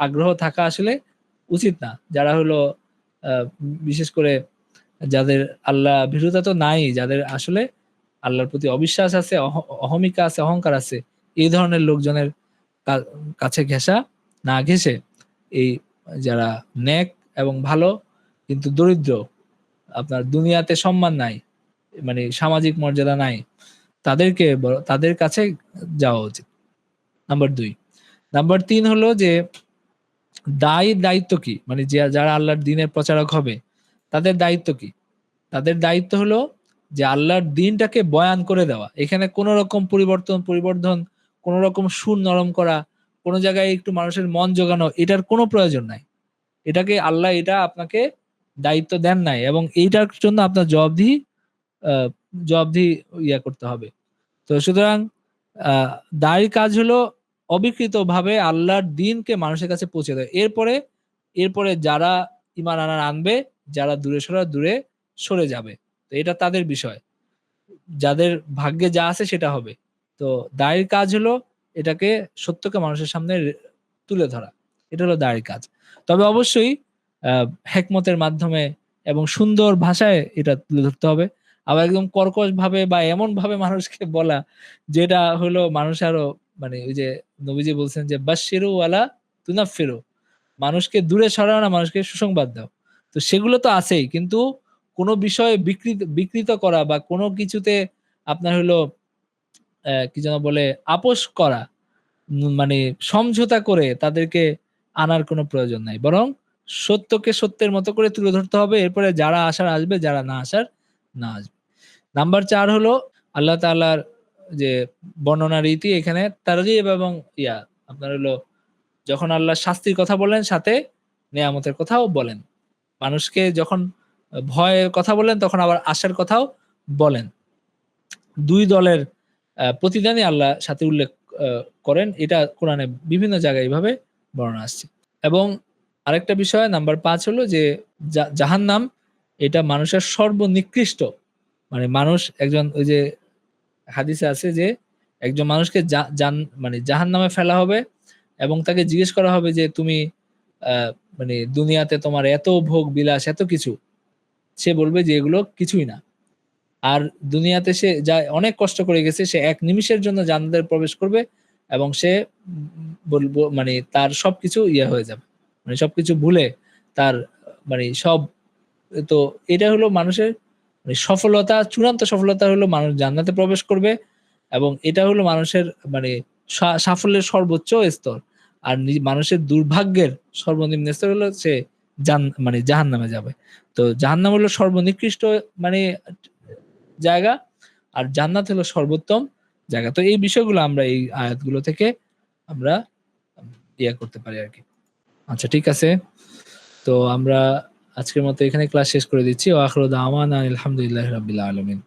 আগ্রহ থাকা আসলে উচিত না। যারা হলো বিশেষ করে যাদের আল্লাহ ভীরুতা তো নাই, যাদের আসলে আল্লাহর প্রতি অবিশ্বাস আছে, অহমিকা আছে, অহংকার আছে, এই ধরনের লোকজনের কাছে ঘেঁষা না ঘেঁষে এই যারা নেক এবং ভালো কিন্তু দরিদ্র, আপনার দুনিয়াতে সম্মান নাই, মানে সামাজিক মর্যাদা নাই, তাদের কাছে যাওয়া উচিত। নাম্বার 2। নাম্বার 3 হলো যে দায়িত্ব কি, মানে যারা আল্লাহর দ্বীনের প্রচারক হবে তাদের দায়িত্ব কি? তাদের দায়িত্ব হলো যে আল্লাহর দ্বীনটাকে বয়ান করে দেওয়া। এখানে কোন রকম পরিবর্ধন, কোন রকম সুর নরম করা, কোন জায়গায় একটু মানুষের মন জোগানো, এটার কোনো প্রয়োজন নাই। আল্লাহ এটা আপনাকে দায়িত্ব দেন নাই, এবং এইটার জন্য আপনার জবাবদিহি করতে হবে। তো সুতরাং দায়ের কাজ হলো অবিকৃত ভাবে আল্লাহর দ্বীনকে মানুষের কাছে পৌঁছে দেয়। এরপরে যারা ঈমান আনবে, যারা দূরে সরে যাবে, তো এটা তাদের বিষয়। যাদের ভাগ্যে যা আছে সেটা হবে। তো দায়ের কাজ হলো এটাকে, সত্যকে মানুষের সামনে তুলে ধরা। এটা হলো দায়ের কাজ। তবে অবশ্যই হেকমতের মাধ্যমে এবং সুন্দর ভাষায় এটা তুলে ধরতে হবে। আবার একদম কর্কশ ভাবে বা এমন ভাবে মানুষকে বলা যেটা হলো মানুষ আরো, মানে ওই যে নবীজি বলছেন যে বাশশিরু ওয়ালা তুনাফফিরু, মানুষকে দূরে সরাও না, মানুষকে সুসংবাদ দাও। তো সেগুলো তো আছেই, কিন্তু কোনো বিষয়ে বিকৃত করা বা কোনো কিছুতে আপনার হলো কি যেন বলে আপোস করা, মানে সমঝোতা করে তাদেরকে আনার কোনো প্রয়োজন নাই। বরং সত্যকে সত্যের মতো করে তুলে ধরতে হবে। এরপরে যারা আসার আসবে, যারা না আসার না আসবে। নাম্বার 4 হলো আল্লাহ তাআলার যে বর্ণনা রীতি, এখানে তারগীব এবং আপনার হলো যখন আল্লাহ শাস্তির কথা বলেন, সাথে নেয়ামতের কথাও বলেন। মানুষকে যখন ভয়ের কথা বলেন, তখন আবার আশার কথাও বলেন। দুই দলের প্রতিদানই আল্লাহ সাথে উল্লেখ করেন। এটা কোরআনে বিভিন্ন জায়গায় এইভাবে বর্ণনা আসছে। এবং আরেকটা বিষয় নাম্বার 5 হলো যে জাহান্নাম এটা মানুষের সর্বনিকৃষ্ট, মানে মানুষ একজন, ওই যে হাদিসে আছে যে একজন মানুষকে মানে জাহান্নামে ফেলা হবে এবং তাকে জিজ্ঞেস করা হবে যে তুমি মানে দুনিয়াতে তোমার এত ভোগ বিলাস, এত কিছু, সে বলবে যে এগুলো কিছুই না। আর দুনিয়াতে সে যা অনেক কষ্ট করে গেছে, সে এক নিমিষের জন্য জান্নাতে প্রবেশ করবে এবং সে বলবো মানে তার সবকিছু হয়ে যাবে, মানে সবকিছু ভুলে তার মানে সব। তো এটা হলো মানুষের মানে সফলতা, চূড়ান্ত সফলতা হলো মানুষ জান্নাতে প্রবেশ করবে, এবং এটা হলো মানুষের মানে সাফল্যের সর্বোচ্চ স্তর। আর মানুষের দুর্ভাগ্যের সর্বনিম্ন স্তর হলো সে মানে জাহান্নামে যাবে। তো জাহান্নাম হলো সর্বনিকৃষ্ট মানে জায়গা, আর জান্নাত হলো সর্বোত্তম জায়গা। তো এই বিষয়গুলো আমরা এই আয়াতগুলো থেকে আমরা করতে পারি আর কি। আচ্ছা ঠিক আছে, তো আমরা আজকের মতো এখানে ক্লাস শেষ করে দিচ্ছি। ওয়া আখিরু দাওয়ানা আলহামদুলিল্লাহি রাব্বিল আলামিন।